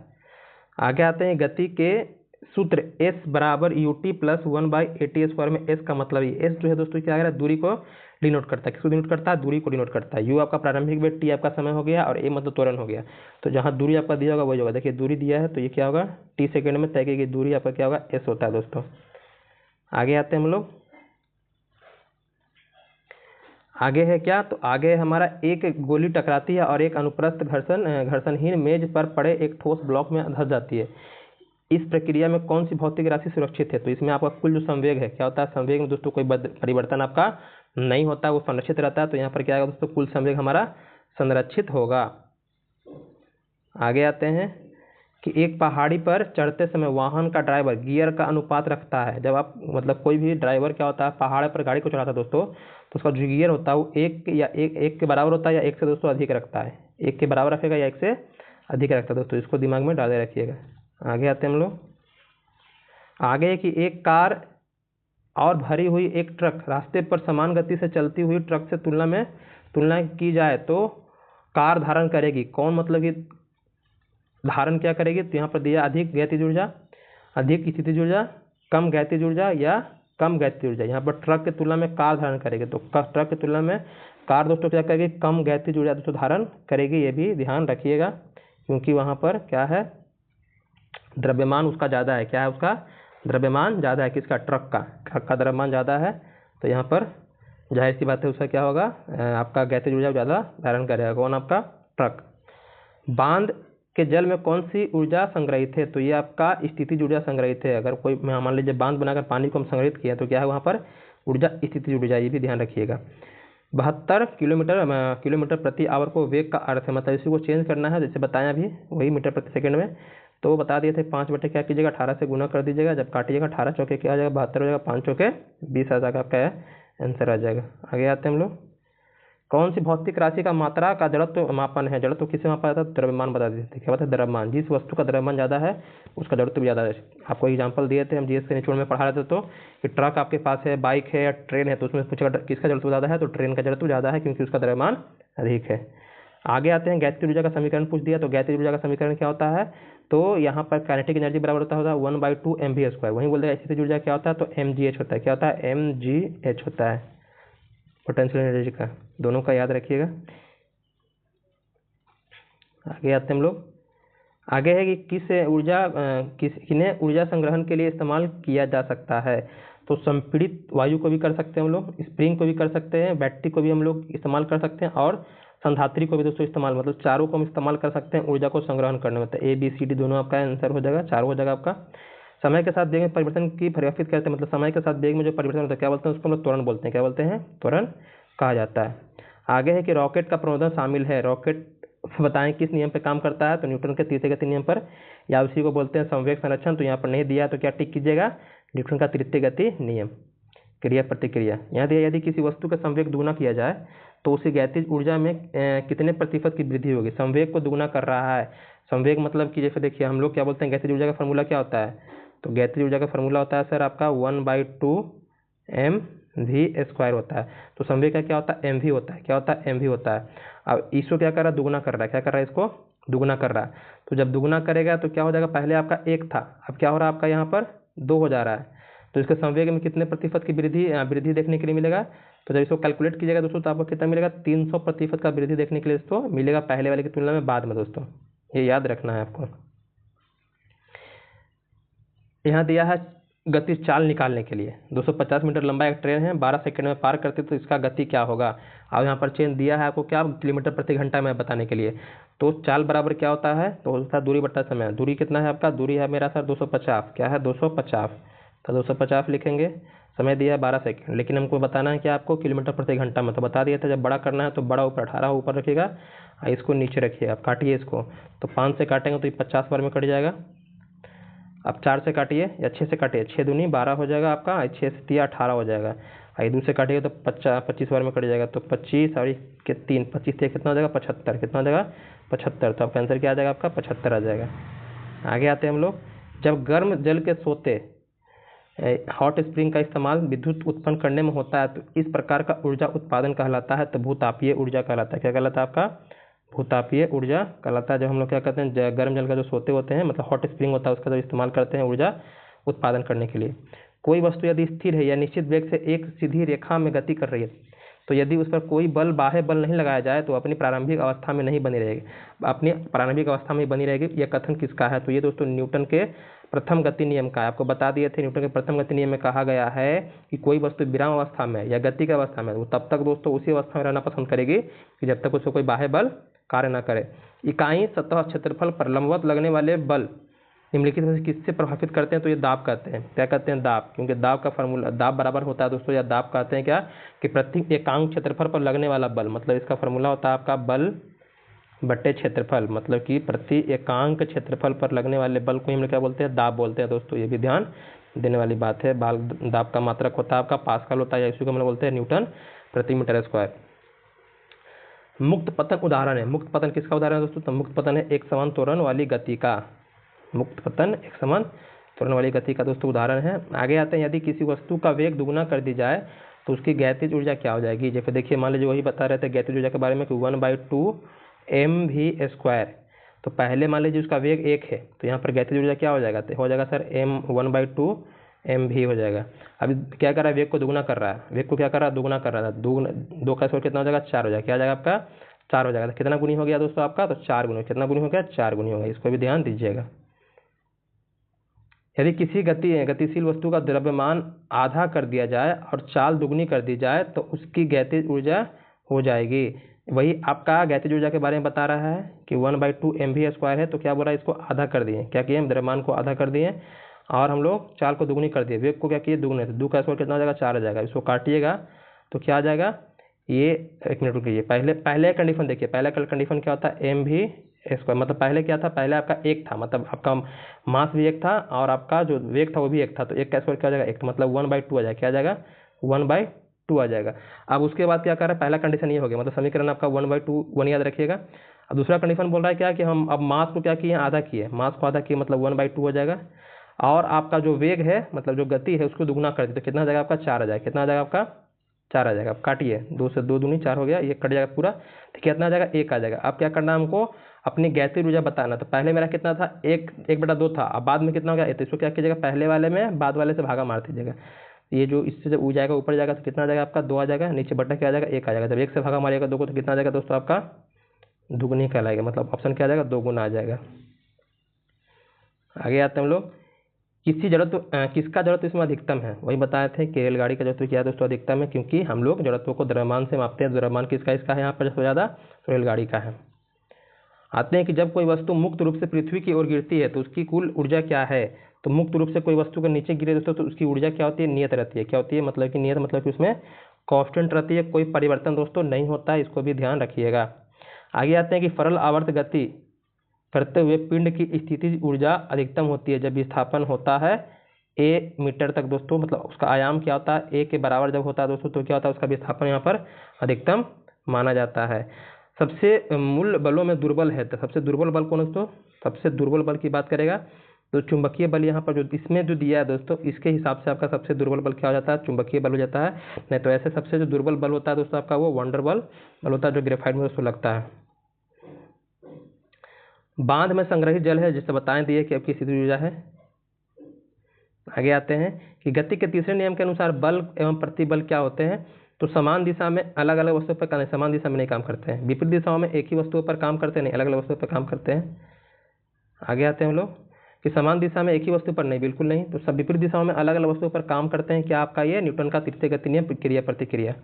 आगे आते हैं गति के सूत्र, s बराबर ut प्लस 1/80² में s का मतलब ये s जो है दोस्तों क्या है, दूरी को डिनोट करता है। किसको डिनोट करता है, दूरी को डिनोट करता है। u आपका प्रारंभिक वेग, t आपका समय हो गया और a मतलब त्वरण हो गया। तो जहाँ दूरी आपका दिया होगा वही होगा। देखिए दूरी दिया है तो ये क्या होगा, t सेकेंड में तय की गई दूरी आपका क्या होगा, s होता है दोस्तों। आगे आते हैं हम लोग, आगे है क्या, तो आगे हमारा एक गोली टकराती है और एक अनुप्रस्थ घर्षणहीन मेज पर पड़े एक ठोस ब्लॉक में धंस जाती है। इस प्रक्रिया में कौन सी भौतिक राशि सुरक्षित है, तो इसमें आपका कुल जो संवेग है क्या होता है, संवेग में दोस्तों कोई परिवर्तन आपका नहीं होता, वो संरक्षित रहता है। तो यहाँ पर क्या होगा दोस्तों, कुल संवेग हमारा संरक्षित होगा। आगे आते हैं कि एक पहाड़ी पर चढ़ते समय वाहन का ड्राइवर गियर का अनुपात रखता है। जब आप मतलब कोई भी ड्राइवर क्या होता है पहाड़ पर गाड़ी को चलाता है दोस्तों, तो उसका जो गियर होता है वो एक के बराबर होता है या एक से दोस्तों अधिक रखता है। एक के बराबर रखेगा या एक से अधिक रखता है दोस्तों, इसको दिमाग में डाले रखिएगा। आगे आते हैं हम लोग। आगे कि एक कार और भरी हुई एक ट्रक रास्ते पर समान गति से चलती हुई ट्रक से तुलना की जाए तो कार धारण करेगी कौन, मतलब कि धारण क्या करेगी, तो यहाँ पर दिया अधिक गतिज ऊर्जा, अधिक स्थितिज ऊर्जा, कम गतिज ऊर्जा या कम गतिज ऊर्जा। यहाँ पर ट्रक की तुलना में कार धारण करेगी, तो ट्रक की तुलना में कार दोस्तों क्या करेगी, कम गतिज ऊर्जा दोस्तों धारण करेगी। ये भी ध्यान रखिएगा, क्योंकि वहाँ पर क्या है, द्रव्यमान उसका ज़्यादा है। क्या है, उसका द्रव्यमान ज़्यादा है, किसका, ट्रक का द्रव्यमान ज़्यादा है। तो यहाँ पर जाहिर सी बात है उसका क्या होगा, आपका गतिज ऊर्जा ज़्यादा धारण करेगा कौन, आपका ट्रक। बांध के जल में कौन सी ऊर्जा संग्रहित है, तो ये आपका स्थितिज ऊर्जा संग्रहित है। अगर कोई मान लीजिए बांध बनाकर पानी को हम संग्रहित किया तो क्या है वहाँ पर ऊर्जा स्थितिज ऊर्जा, ये भी ध्यान रखिएगा। 72 किलोमीटर प्रति आवर को वेग का अर्थ है, मतलब इसी को चेंज करना है, जैसे बताया भी वही मीटर प्रति सेकंड में। तो बता दिए थे 5 बटे क्या कीजिएगा 18 से गुना कर दीजिएगा, जब काटिएगा 18 चौके क्या आ जाएगा 72 हो जाएगा, 5 चौके 20 आ जाएगा, आपका आंसर आ जाएगा। आगे आते हैं हम लोग। कौन सी भौतिक राशि का मात्रा का जड़त्व मापन है, जड़त्व किसे मापा जाता है, द्रव्यमान बता देते। क्या बात है, द्रव्यमान, जिस वस्तु का द्रव्यमान ज़्यादा है उसका जड़त्व भी ज़्यादा है। आपको एग्जांपल दिए थे हम जीएस के निचोड़ में पढ़ा रहे थे, तो कि ट्रक आपके पास है, बाइक है या ट्रेन है, तो उसमें पूछेगा किसका जड़त्व ज़्यादा है, तो ट्रेन का जड़त्व ज़्यादा है क्योंकि उसका द्रव्यमान अधिक है। आगे आते हैं, गैतिज ऊर्जा का समीकरण पूछ दिया, तो गैतिज ऊर्जा का समीकरण क्या होता है, तो यहाँ पर काइनेटिक एनर्जी बराबर होता है 1/2 mv²। वहीं बोल देगा स्थितिज ऊर्जा क्या होता है, तो mgh होता है। क्या होता है, mgh होता है, पोटेंशियल एनर्जी का, दोनों का याद रखिएगा। आगे आते हैं हम लोग। आगे है कि किन्हें ऊर्जा संग्रहण के लिए इस्तेमाल किया जा सकता है, तो संपीड़ित वायु को भी कर सकते हैं हम लोग, स्प्रिंग को भी कर सकते हैं, बैटरी को भी हम लोग इस्तेमाल कर सकते हैं और संधात्री को भी दोस्तों इस्तेमाल, मतलब चारों को हम इस्तेमाल कर सकते हैं ऊर्जा को संग्रहण करने में। तो ABCD दोनों आपका आंसर हो जाएगा, चारों हो जाएगा आपका। समय के साथ वेग में परिवर्तन की परिभाषित करते हैं, मतलब समय के साथ वेग में जो परिवर्तन होता है क्या बोलते हैं, उसको हम लोग त्वरण बोलते हैं। क्या बोलते हैं, त्वरण कहा जाता है। आगे है कि रॉकेट का प्रणोदन शामिल है, रॉकेट बताएं किस नियम पर काम करता है, तो न्यूटन के तृतीय गति नियम पर, या उसी को बोलते हैं संवेग संरक्षण। तो यहाँ पर नहीं दिया तो क्या टिक कीजिएगा, न्यूटन का तृतीय गति नियम, क्रिया प्रतिक्रिया। यहाँ दिया यदि किसी वस्तु का संवेग दुगुना किया जाए तो उसी गैतिज ऊर्जा में कितने प्रतिशत की वृद्धि होगी। संवेग को दुगुना कर रहा है, संवेग मतलब कि जैसे देखिए हम लोग क्या बोलते हैं, गैतिज ऊर्जा का फॉर्मूला क्या होता है, तो गैतिज ऊर्जा का फॉर्मूला होता है सर आपका 1/2 mv² होता है। तो संवेग का क्या होता है, mv होता है। क्या होता है, mv होता है। अब इसको क्या कर रहा है, दुगुना कर रहा है। क्या कर रहा है, इसको दुगुना कर रहा है। तो जब दुगुना करेगा तो क्या हो जाएगा, पहले आपका 1 था, अब क्या हो रहा है आपका यहाँ पर 2 हो जा रहा है। तो इसके संवेग में कितने प्रतिशत की वृद्धि देखने के लिए मिलेगा, तो जब इसको कैलकुलेट कीजिएगा दोस्तों तो आपको कितना मिलेगा, 300% का वृद्धि देखने के लिए दोस्तों मिलेगा, पहले वाले की तुलना में बाद में दोस्तों, ये याद रखना है आपको। यहाँ दिया है गति चाल निकालने के लिए, 250 मीटर लंबा एक ट्रेन है, 12 सेकंड में पार करती है तो इसका गति क्या होगा। अब यहाँ पर चेंज दिया है आपको क्या, किलोमीटर प्रति घंटा में बताने के लिए। तो चाल बराबर क्या होता है, तो होता है दूरी बटा समय। दूरी कितना है आपका, दूरी है मेरा सर 250। क्या है, 250, तो 250 लिखेंगे। समय दिया है 12 सेकंड, लेकिन हमको बताना है कि आपको किलोमीटर प्रति घंटा में। तो बता दिया था जब बड़ा करना है तो बड़ा ऊपर 18 ऊपर रखिएगा, इसको नीचे रखिए। आप काटिए इसको, तो 5 से काटेंगे तो ये 50 बार में कट जाएगा। अब 4 से काटिए या 6 से काटिए, 6 दूनी 12 हो जाएगा आपका, 6 से 3 18 हो जाएगा। आई 2 से काटिएगा तो 25 बार में कट जाएगा, तो 25 और 3 25 से कितना हो जाएगा 75, कितना हो जाएगा 75। तो आपका आंसर क्या आ जाएगा, आपका 75 आ जाएगा। आगे आते हैं हम लोग। जब गर्म जल के सोते हॉट स्प्रिंग का इस्तेमाल विद्युत उत्पन्न करने में होता है तो इस प्रकार का ऊर्जा उत्पादन कहलाता है, तो भूतापीय ऊर्जा कहलाता है। क्या कहलाता है आपका, भूतापीय ऊर्जा कहलाता है। जब हम लोग क्या कहते हैं, गर्म जल का जो सोते होते हैं, मतलब हॉट स्प्रिंग होता है, उसका जब इस्तेमाल करते हैं ऊर्जा उत्पादन करने के लिए। कोई वस्तु यदि स्थिर है या निश्चित वेग से एक सीधी रेखा में गति कर रही है तो यदि उस पर कोई बल बाह्य बल नहीं लगाया जाए तो अपनी प्रारंभिक अवस्था में नहीं बनी रहेगी, अपनी प्रारंभिक अवस्था में बनी रहेगी। यह कथन किसका है? तो ये दोस्तों न्यूटन के प्रथम गति नियम का है। आपको बता दिए थे न्यूटन के प्रथम गति नियम में कहा गया है कि कोई वस्तु विराम अवस्था में या गति की अवस्था में वो तब तक दोस्तों उसी अवस्था में रहना पसंद करेगी कि जब तक उसको कोई बाह्य बल कार्य न करे। इकाई सतह क्षेत्रफल पर लंबवत लगने वाले बल निम्नलिखित में से किससे प्रभावित करते हैं? तो ये दाब कहते हैं। क्या कहते हैं? दाब। क्योंकि दाब का फॉर्मूला दाब बराबर होता है दोस्तों, या दाब कहते हैं क्या कि प्रति एकांक क्षेत्रफल पर लगने वाला बल, मतलब इसका फॉर्मूला होता है आपका बल बट्टे क्षेत्रफल, मतलब कि प्रति एकांक क्षेत्रफल पर लगने वाले बल को हम लोग क्या बोलते हैं? दाब बोलते हैं दोस्तों। ये भी ध्यान देने वाली बात है। बाल दाब का मात्रक होता है आपका पास्कल होता है, इसी को हम लोग बोलते हैं न्यूटन प्रति मीटर स्क्वायर। मुक्त पतन उदाहरण है। मुक्त पतन किसका उदाहरण है दोस्तों? तो मुक्त पतन है एक समान त्वरण वाली गति का। मुक्त पतन एक समान त्वरण वाली गति का दोस्तों उदाहरण है। आगे आते हैं, यदि किसी वस्तु का वेग दुगुना कर दी जाए तो उसकी गैतिज ऊर्जा क्या हो जाएगी? जैसे देखिए मान लीजिए वही बता रहे थे गैतिज ऊर्जा के बारे में कि 1/2 mv²। तो पहले मान लीजिए उसका वेग 1 है तो यहाँ पर गैतिज ऊर्जा क्या हो जाएगा? तो हो जाएगा सर 1/2 mv हो जाएगा। अभी क्या कर रहा है? वेग को दुगुना कर रहा है। वेग को क्या कर रहा है? दुगुना कर रहा है। दो का स्क्वायर कितना हो जाएगा? 4 हो जाएगा। क्या हो जाएगा आपका? 4 हो जाएगा। तो कितना गुनी हो गया दोस्तों आपका? तो 4 गुनी। कितना गुनी हो गया? 4 गुनी हो गया। इसको भी ध्यान दीजिएगा। यदि किसी गतिशील वस्तु का द्रव्यमान आधा कर दिया जाए और चाल दुगनी कर दी जाए तो उसकी गैतिज ऊर्जा हो जाएगी। वही आपका गैतिज ऊर्जा के बारे में बता रहा है कि 1/2 mv² है। तो क्या बोल रहा है? इसको आधा कर दिए। क्या किए? द्रव्यमान को आधा कर दिए और हम लोग चाल को दुगनी कर दिए। वेग को क्या किए? दुगने। तो 2 का स्क्वायर कितना हो जाएगा? 4 हो जाएगा। इसको काटिएगा तो क्या आ जाएगा? ये एक मिनट रुकिए। पहले कंडीशन देखिए। पहला कंडीशन क्या होता है? mv²। मतलब पहले क्या था? पहले आपका एक था, मतलब आपका मास भी एक था और आपका जो वेग था वो भी एक था। तो एक का स्क्वायर क्या हो जाएगा? एक। तो मतलब 1/2 आ जाएगा। क्या आ जाएगा? 1/2 आ जाएगा। अब उसके बाद क्या कर रहा है? पहला कंडीशन ये हो गया, मतलब समीकरण आपका 1/2 1 याद रखिएगा। अब दूसरा कंडीशन बोल रहा है क्या कि हम अब मास को क्या किए? आधा किए। मास को आधा किए मतलब 1/2 हो जाएगा। और आपका जो वेग है मतलब जो गति है उसको दुगुना कर दिए तो कितना आ जाएगा आपका? 4 आ जाएगा। कितना आ जाएगा आपका? 4 आ जाएगा। अब काटिए। 2 से 2 दूनी 4 हो गया। ये कट जाएगा पूरा। तो कितना आ जाएगा? 1 आ जाएगा। अब क्या करना है हमको? अपनी गैतिज ऊर्जा बताना। तो पहले मेरा कितना था? 1/2 था। अब बाद में कितना हो गया? तो इसको क्या कीजिएगा? पहले वाले में बाद वाले से भागा मार दीजिएगा। ये जो इससे जब जाएगा ऊपर जाएगा तो कितना आ जाएगा आपका? 2 आ जाएगा। नीचे बटा क्या आ जाएगा? 1 आ जाएगा। जब 1 से भागा मारिएगा 2 को तो कितना आ जाएगा दोस्तों आपका? दुगनी कहलाएगा। मतलब ऑप्शन क्या आ जाएगा? 2 गुना आ जाएगा। आगे आते हैं हम लोग। किसका जड़त्व इसमें अधिकतम है? वही बताए थे कि रेलगाड़ी का जड़त्व क्या है दोस्तों? अधिकतम है, क्योंकि हम लोग जड़त्व को द्रव्यमान से मापते हैं। द्रव्यमान किसका इसका है यहाँ पर सबसे ज़्यादा? तो रेलगाड़ी का है। आते हैं कि जब कोई वस्तु मुक्त रूप से पृथ्वी की ओर गिरती है तो उसकी कुल ऊर्जा क्या है? तो मुक्त रूप से कोई वस्तु के नीचे गिरे दोस्तों तो उसकी ऊर्जा क्या होती है? नियत रहती है। क्या होती है? मतलब कि नियत मतलब कि उसमें कांस्टेंट रहती है, कोई परिवर्तन दोस्तों नहीं होता है। इसको भी ध्यान रखिएगा। आगे आते हैं कि सरल आवर्त गति करते हुए पिंड की स्थितिज ऊर्जा अधिकतम होती है जब विस्थापन होता है a मीटर तक दोस्तों। मतलब उसका आयाम क्या होता है? a के बराबर जब होता है दोस्तों तो क्या होता है? उसका विस्थापन यहाँ पर अधिकतम माना जाता है। सबसे मूल बलों में दुर्बल है। तो सबसे दुर्बल बल कौन है दोस्तों? सबसे दुर्बल बल की बात करेगा तो चुंबकीय बल यहाँ पर जो इसमें जो दिया है दोस्तों इसके हिसाब से आपका सबसे दुर्बल बल क्या हो जाता है? चुंबकीय बल हो जाता है। नहीं तो ऐसे सबसे जो दुर्बल बल होता है दोस्तों आपका वो वंडर बल होता है जो ग्रेफाइट में दोस्तों लगता है। बांध में संग्रहित जल है जिसे बताएं दिए कि आपकी स्थितिज ऊर्जा है। आगे आते हैं कि गति के तीसरे नियम के अनुसार बल एवं प्रतिबल क्या होते हैं? तो समान दिशा में अलग अलग वस्तुओं पर समान दिशा में नहीं काम करते हैं। विपरीत दिशाओं में एक ही वस्तुओं पर काम करते हैं, नहीं अलग अलग वस्तुओं पर काम करते हैं। आगे आते हैं हम लोग कि समान दिशा में एक ही वस्तु पर नहीं, बिल्कुल नहीं। तो सब विपरीत दिशाओं में अलग अलग वस्तुओं पर काम करते हैं। क्या आपका? ये न्यूटन का तृतीय गति नियम क्रिया प्रतिक्रिया।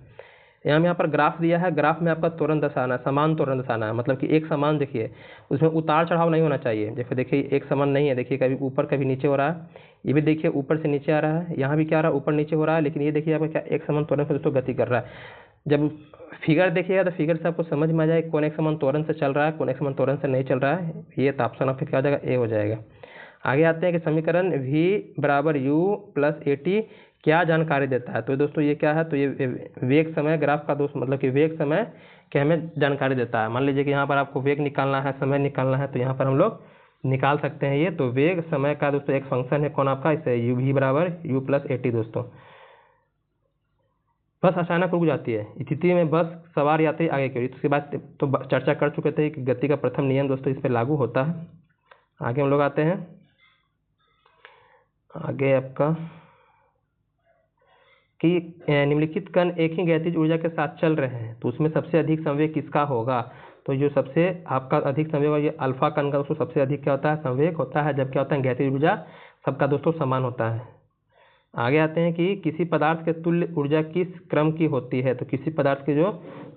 यहाँ पर ग्राफ दिया है। ग्राफ में आपका त्वरण दर्शाना है, समान त्वरण दर्शाना है। मतलब कि एक समान देखिए उसमें उतार चढ़ाव नहीं होना चाहिए। जैसे देखिए एक समान नहीं है। देखिए कभी ऊपर कभी नीचे हो रहा है। ये भी देखिए ऊपर से नीचे आ रहा है। यहाँ भी क्या आ रहा है? ऊपर नीचे हो रहा है। लेकिन ये देखिए आपका क्या एक समान त्वरण से दोस्तों गति कर रहा है। जब फिगर देखिएगा तो फिगर से आपको समझ में आ जाए कौन एक समान त्वरण से चल रहा है, कौन एक समान त्वरण से नहीं चल रहा है। ये तो ऑप्शन आपका क्या हो जाएगा? ए हो जाएगा। आगे आते हैं कि समीकरण v = u + at क्या जानकारी देता है? तो दोस्तों ये क्या है? तो ये वेग समय ग्राफ का दोस्त मतलब कि वेग समय क्या हमें जानकारी देता है। मान लीजिए कि यहाँ पर आपको वेग निकालना है, समय निकालना है, तो यहाँ पर हम लोग निकाल सकते हैं ये। तो वेग समय का दोस्तों एक फंक्शन है कौन आपका? इसे v = u + at दोस्तों। बस अचानक रुक जाती है स्थिति में बस सवार यात्री आगे की ओर। इसके बाद तो चर्चा कर चुके थे कि गति का प्रथम नियम दोस्तों इस पर लागू होता है। आगे हम लोग आते हैं। आगे आपका कि निम्नलिखित कण एक ही गतिज ऊर्जा के साथ चल रहे हैं तो उसमें सबसे अधिक संवेग किसका होगा। तो जो सबसे आपका अधिक संवेग होगा ये अल्फा कण का दोस्तों सबसे अधिक क्या होता है, संवेग होता है। जब क्या होता है, गतिज ऊर्जा सबका दोस्तों समान होता है। आगे आते हैं कि किसी पदार्थ के तुल्य ऊर्जा किस क्रम की होती है। तो किसी पदार्थ की जो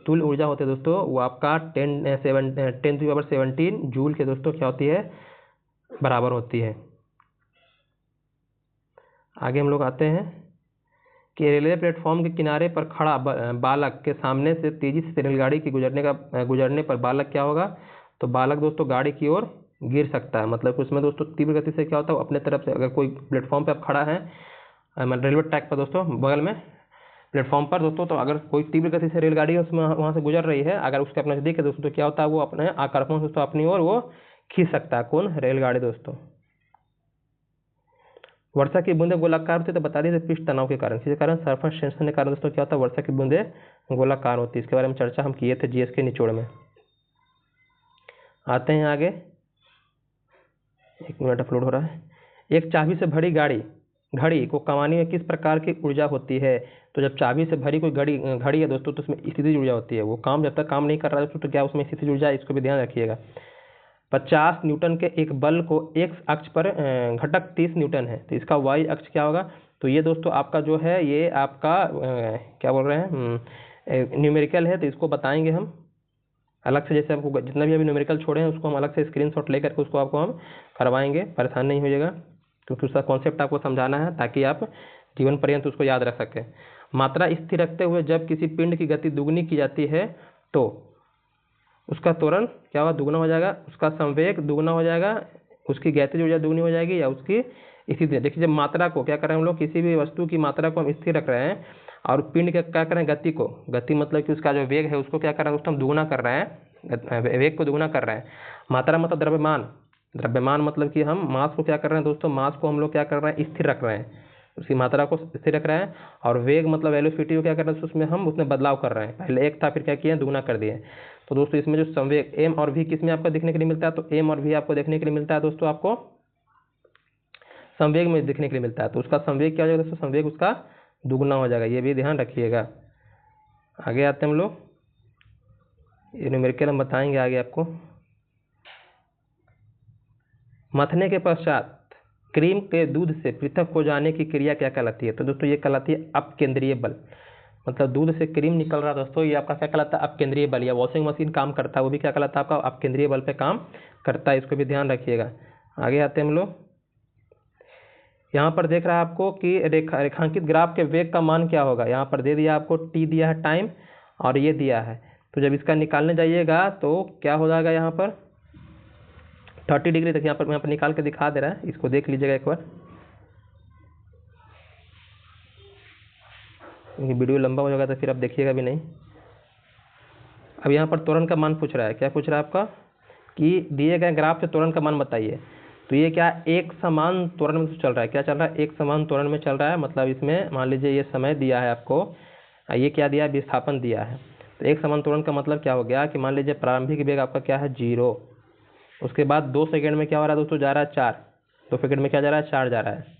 तुल्य ऊर्जा होती है दोस्तों वो आपका 10⁻17 जूल के दोस्तों क्या होती है, बराबर होती है। आगे हम लोग आते हैं कि रेलवे प्लेटफॉर्म के किनारे पर खड़ा बालक के सामने से तेजी से रेलगाड़ी की गुजरने पर बालक क्या होगा, तो बालक दोस्तों गाड़ी की ओर गिर सकता है। मतलब कि उसमें दोस्तों तीव्र गति से क्या होता है, अपने तरफ से अगर कोई प्लेटफॉर्म पे आप खड़ा है रेलवे ट्रैक पर दोस्तों बगल में प्लेटफॉर्म पर दोस्तों, तो अगर कोई तीव्र गति से रेलगाड़ी उसमें वहाँ से गुजर रही है, अगर उसके अपने नजदीक है दोस्तों तो क्या होता है, वो अपने आकर्षण दोस्तों अपनी ओर वो खींच सकता है। कौन, रेलगाड़ी दोस्तों। वर्षा की बूंदे गोलाकार होती है तो बता दीजिए पृष्ठ तनाव के कारण, किसी कारण सरफेस टेंशन के कारण दोस्तों क्या होता है, वर्षा की बूंदे गोलाकार होती है। इसके बारे में चर्चा हम किए थे जीएस के निचोड़ में। आते हैं आगे, 1 मिनट अपलोड हो रहा है। एक चाबी से भरी घड़ी को कमानी में किस प्रकार की ऊर्जा होती है। तो जब चाबी से भरी कोई घड़ी है दोस्तों तो उसमें स्थितिज ऊर्जा होती है। वो काम जब तक काम नहीं कर रहा है दोस्तों तो क्या उसमें स्थितिज ऊर्जा, इसको भी ध्यान रखिएगा। 50 न्यूटन के एक बल को एक्स अक्ष पर घटक 30 न्यूटन है तो इसका वाई अक्ष क्या होगा। तो ये दोस्तों आपका जो है ये आपका क्या बोल रहे हैं, न्यूमेरिकल है। तो इसको बताएंगे हम अलग से, जैसे आपको जितना भी अभी न्यूमेरिकल छोड़े हैं उसको हम अलग से स्क्रीनशॉट लेकर के उसको आपको हम करवाएंगे, परेशान नहीं होइएगा, क्योंकि उसका कॉन्सेप्ट आपको समझाना है ताकि आप जीवन पर्यंत उसको याद रख सकें। मात्रा स्थिर रखते हुए जब किसी पिंड की गति दुगनी की जाती है तो उसका त्वरण क्या होगा, दुगना हो जाएगा, उसका संवेग दुगना हो जाएगा, उसकी गतिज ऊर्जा दुगनी हो जाएगी या उसकी स्थिति। देखिए जब मात्रा को क्या कर रहे हैं हम लोग, किसी भी वस्तु की मात्रा को हम स्थिर रख रहे हैं और पिंड के क्या कर रहे हैं, गति को, गति मतलब कि उसका जो वेग है उसको क्या कर रहे हैं दोस्तों, हम दुगना कर रहे हैं, वेग को दुगना कर रहे हैं। मात्रा मतलब द्रव्यमान, द्रव्यमान मतलब कि हम मास को क्या कर रहे हैं दोस्तों, मास को हम लोग क्या कर रहे हैं, स्थिर रख रहे हैं, उसकी मात्रा को स्थिर रख रहे हैं। और वेग मतलब वेलोसिटी को क्या कर रहे हैं, उसमें हम उसमें बदलाव कर रहे हैं, पहले एक था फिर क्या किए, दुगना कर दिए। तो दोस्तों इसमें जो संवेग एम और भी किस में आपको देखने के लिए मिलता है, तो एम और भी आपको देखने के लिए मिलता है दोस्तों, आपको संवेग में देखने के लिए मिलता है। तो उसका संवेग क्या हो जाएगा दोस्तों, संवेग उसका दुगना हो जाएगा, ये भी ध्यान रखिएगा। आगे आते हैं हम लोग, ये न्यूमेरिकल हम बताएंगे आगे आपको। मथने के पश्चात क्रीम के दूध से पृथक हो जाने की क्रिया क्या कहलाती है। तो दोस्तों ये कहलाती है अपकेंद्रीय बल। मतलब दूध से क्रीम निकल रहा दोस्तों, ये आपका क्या कहलाता है, अपकेंद्रीय बल। या वॉशिंग मशीन काम करता है वो भी क्या कहलाता है, आपका अपकेंद्रीय बल पे काम करता है, इसको भी ध्यान रखिएगा। आगे आते हैं हम लोग, यहाँ पर देख रहा है आपको कि रेखांकित ग्राफ के वेग का मान क्या होगा। यहाँ पर दे दिया आपको टी दिया है टाइम और ये दिया है, तो जब इसका निकालने जाइएगा तो क्या हो जाएगा, यहाँ पर 30 डिग्री तक यहाँ पर निकाल के दिखा दे रहा है, इसको देख लीजिएगा एक बार, वीडियो लंबा हो जाएगा तो फिर आप देखिएगा भी नहीं। अब यहाँ पर त्वरण का मान पूछ रहा है, क्या पूछ रहा है आपका, कि दिए गए ग्राफ से त्वरण का मान बताइए। तो ये क्या एक समान त्वरण में चल रहा है, क्या चल रहा है, एक समान त्वरण में चल रहा है। मतलब इसमें मान लीजिए ये समय दिया है आपको, ये क्या दिया है, विस्थापन दिया है। तो एक समान त्वरण का मतलब क्या हो गया कि मान लीजिए प्रारंभिक वेग आपका क्या है 0, उसके बाद 2 सेकंड में क्या हो रहा है दोस्तों, जा रहा है 4, 2 सेकंड में क्या जा रहा है, 4 जा रहा है।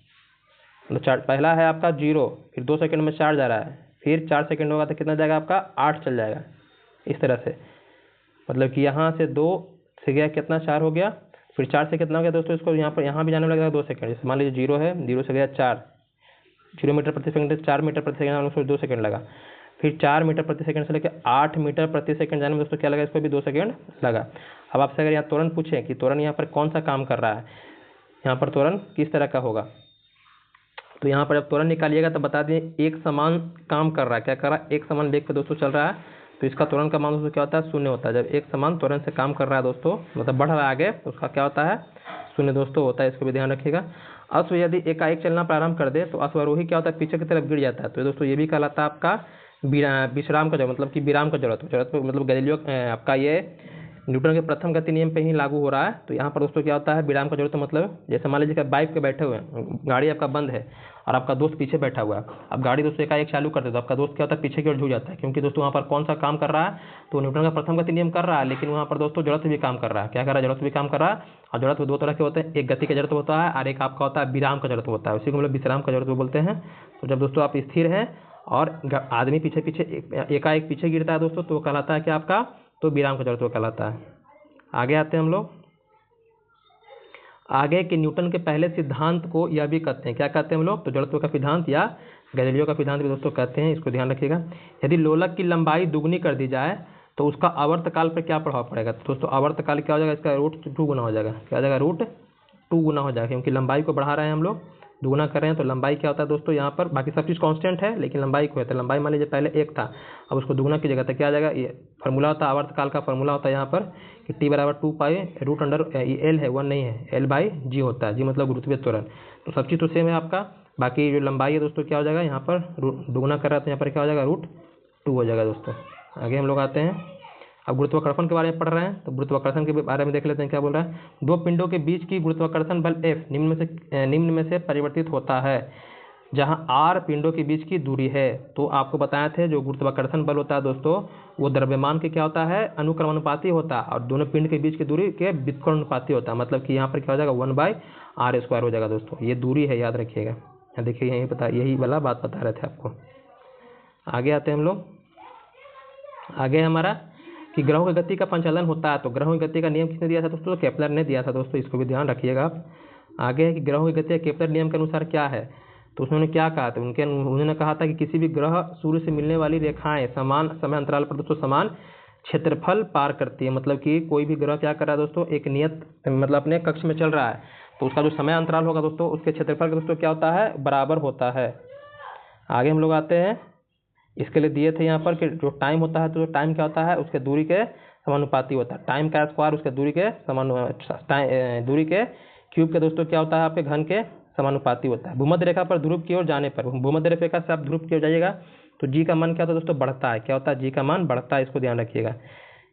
मतलब 4 पहला है आपका 0, फिर 2 सेकंड में 4 जा रहा है, फिर 4 सेकंड होगा तो कितना जाएगा आपका 8 चल जाएगा, इस तरह से। मतलब कि यहाँ से 2 से गया कितना 4 हो गया, फिर 4 से कितना हो गया दोस्तों, इसको यहाँ भी जाने लगेगा 2 सेकंड। जैसे मान लीजिए 0 है, 0 से गया 4, 0 मीटर प्रति सेकंड, 4 मीटर प्रति सेकंड, उसको 2 सेकंड लगा। फिर 4 मीटर प्रति सेकंड से लेकर 8 मीटर प्रति सेकंड जाने में दोस्तों क्या लगा, इसको भी 2 सेकंड लगा। अब आपसे अगर यहाँ त्वरण पूछें कि त्वरण यहाँ पर कौन सा काम कर रहा है, यहाँ पर त्वरण किस तरह का होगा, तो यहाँ पर जब त्वरण निकालिएगा तो बता दें एक समान काम कर रहा है, क्या कर रहा है, एक समान वेग पे दोस्तों चल रहा है। तो इसका त्वरण का मान दोस्तों क्या होता है, 0 होता है। जब एक समान त्वरण से काम कर रहा है दोस्तों, मतलब बढ़ रहा है आगे, तो उसका क्या होता है, 0 दोस्तों होता है, इसको भी ध्यान रखिएगा। अश्व यदि एकाएक चलना प्रारंभ कर दे तो अश्वारोही क्या होता है, पीछे की तरफ गिर जाता है। तो दोस्तों ये भी कहलाता है आपका विश्राम का जरूरत, मतलब कि विराम का जरूरत मतलब गैलीलियो आपका ये न्यूटन के प्रथम गति नियम पे ही लागू हो रहा है। तो यहाँ पर दोस्तों क्या होता है, विराम का जरूरत मतलब जैसे मान लीजिए कि बाइक पे बैठे हुए हैं, गाड़ी आपका बंद है और आपका दोस्त पीछे बैठा हुआ है। अब गाड़ी दोस्तों एकाएक चालू कर दे तो आपका दोस्त क्या होता है, पीछे की ओर झुक जाता है, क्योंकि दोस्तों वहाँ पर कौन सा काम कर रहा है, तो न्यूटन का प्रथम गति नियम कर रहा है, लेकिन वहाँ पर दोस्तों जरूरत भी काम कर रहा है। क्या कर रहा है, जरूरत भी काम कर रहा है। और जरूरत 2 तरह के होते हैं, एक गति का जरूरत होता है और एक आपका होता है विराम का जरूरत होता है, उसी को हम लोग विश्राम का जरूरत बोलते हैं। तो जब दोस्तों आप स्थिर हैं और आदमी पीछे पीछे एकाएक पीछे गिरता है दोस्तों, तो वो कहलाता है क्या आपका, तो विराम का जड़त्व कहलाता है। आगे आते हैं हम लोग। आगे के न्यूटन के पहले सिद्धांत को यह भी कहते हैं, क्या कहते हैं हम लोग, तो जड़त्व का सिद्धांत या गैलीलियो का सिद्धांत भी दोस्तों कहते हैं, इसको ध्यान रखिएगा। यदि लोलक की लंबाई दुगनी कर दी जाए तो उसका आवर्तकाल पर क्या प्रभाव पड़ेगा, तो दोस्तों आवर्तकाल क्या हो जाएगा, इसका √2 गुना हो जाएगा, क्या हो जाएगा, √2 गुना हो जाएगा, क्योंकि लंबाई को बढ़ा रहे हैं हम लोग, दुगुना कर रहे हैं, तो लंबाई क्या होता है दोस्तों यहाँ पर, बाकी सब चीज़ कांस्टेंट है लेकिन लंबाई को है, तो लंबाई मान लीजिए पहले 1 था, अब उसको दुगुना की जगह तो क्या आ जाएगा, ये फार्मूला होता है आवर्तकाल का, फार्मूला होता है यहाँ पर कि T = 2 पाई √L है 1 नहीं है, L/g होता है, जी मतलब गुरुत्वीय त्वरण। तो सब चीज़ तो सेम है आपका, बाकी जो लंबाई है दोस्तों क्या हो जाएगा, यहाँ पर दुगुना कर रहा है तो यहाँ पर क्या हो जाएगा, √2 हो जाएगा दोस्तों। आगे हम लोग आते हैं, अब गुरुत्वाकर्षण के बारे में पढ़ रहे हैं, तो गुरुत्वाकर्षण के बारे में देख लेते हैं क्या बोल रहा है। दो पिंडों के बीच की गुरुत्वाकर्षण बल F निम्न में से परिवर्तित होता है जहां R पिंडों के बीच की दूरी है। तो आपको बताए थे जो गुरुत्वाकर्षण बल होता है दोस्तों वो द्रव्यमान के क्या होता है, अनुक्रमानुपाती होता है, और दोनों पिंड के बीच की दूरी के व्युत्क्रमानुपाती होता है, मतलब कि यहाँ पर क्या हो जाएगा 1/r² हो जाएगा दोस्तों, ये दूरी है, याद रखिएगा। देखिए यही वाला बात बता रहे थे आपको। आगे आते हैं हम लोग। आगे हमारा कि ग्रहों की गति का संचालन होता है, तो ग्रहों की गति का नियम किसने दिया था दोस्तों, तो केपलर ने दिया था दोस्तों, इसको भी ध्यान रखिएगा आप। आगे है कि ग्रहों की गति केपलर नियम के अनुसार क्या है, तो उन्होंने क्या कहा था, उन्होंने कहा था कि किसी भी ग्रह सूर्य से मिलने वाली रेखाएं समान समय अंतराल पर दोस्तों समान क्षेत्रफल पार करती है, मतलब कि कोई भी ग्रह क्या कर रहा है दोस्तों, एक नियत मतलब अपने कक्ष में चल रहा है, तो उसका जो समय अंतराल होगा दोस्तों उसके क्षेत्रफल का दोस्तों क्या होता है, बराबर होता है। आगे हम लोग आते हैं, इसके लिए दिए थे यहाँ पर कि जो टाइम होता है, तो जो टाइम क्या होता है उसके दूरी के समानुपाती होता है, टाइम का स्क्वायर उसके दूरी के दूरी के क्यूब के दोस्तों क्या होता है, आपके घन के समानुपाती होता है। भूमध्य रेखा पर ध्रुव की ओर जाने पर, भूमध्य रेखा से आप ध्रुव की ओर जाइएगा तो जी का मान क्या होता है दोस्तों, बढ़ता है, क्या होता है, जी का मान बढ़ता है, इसको ध्यान रखिएगा।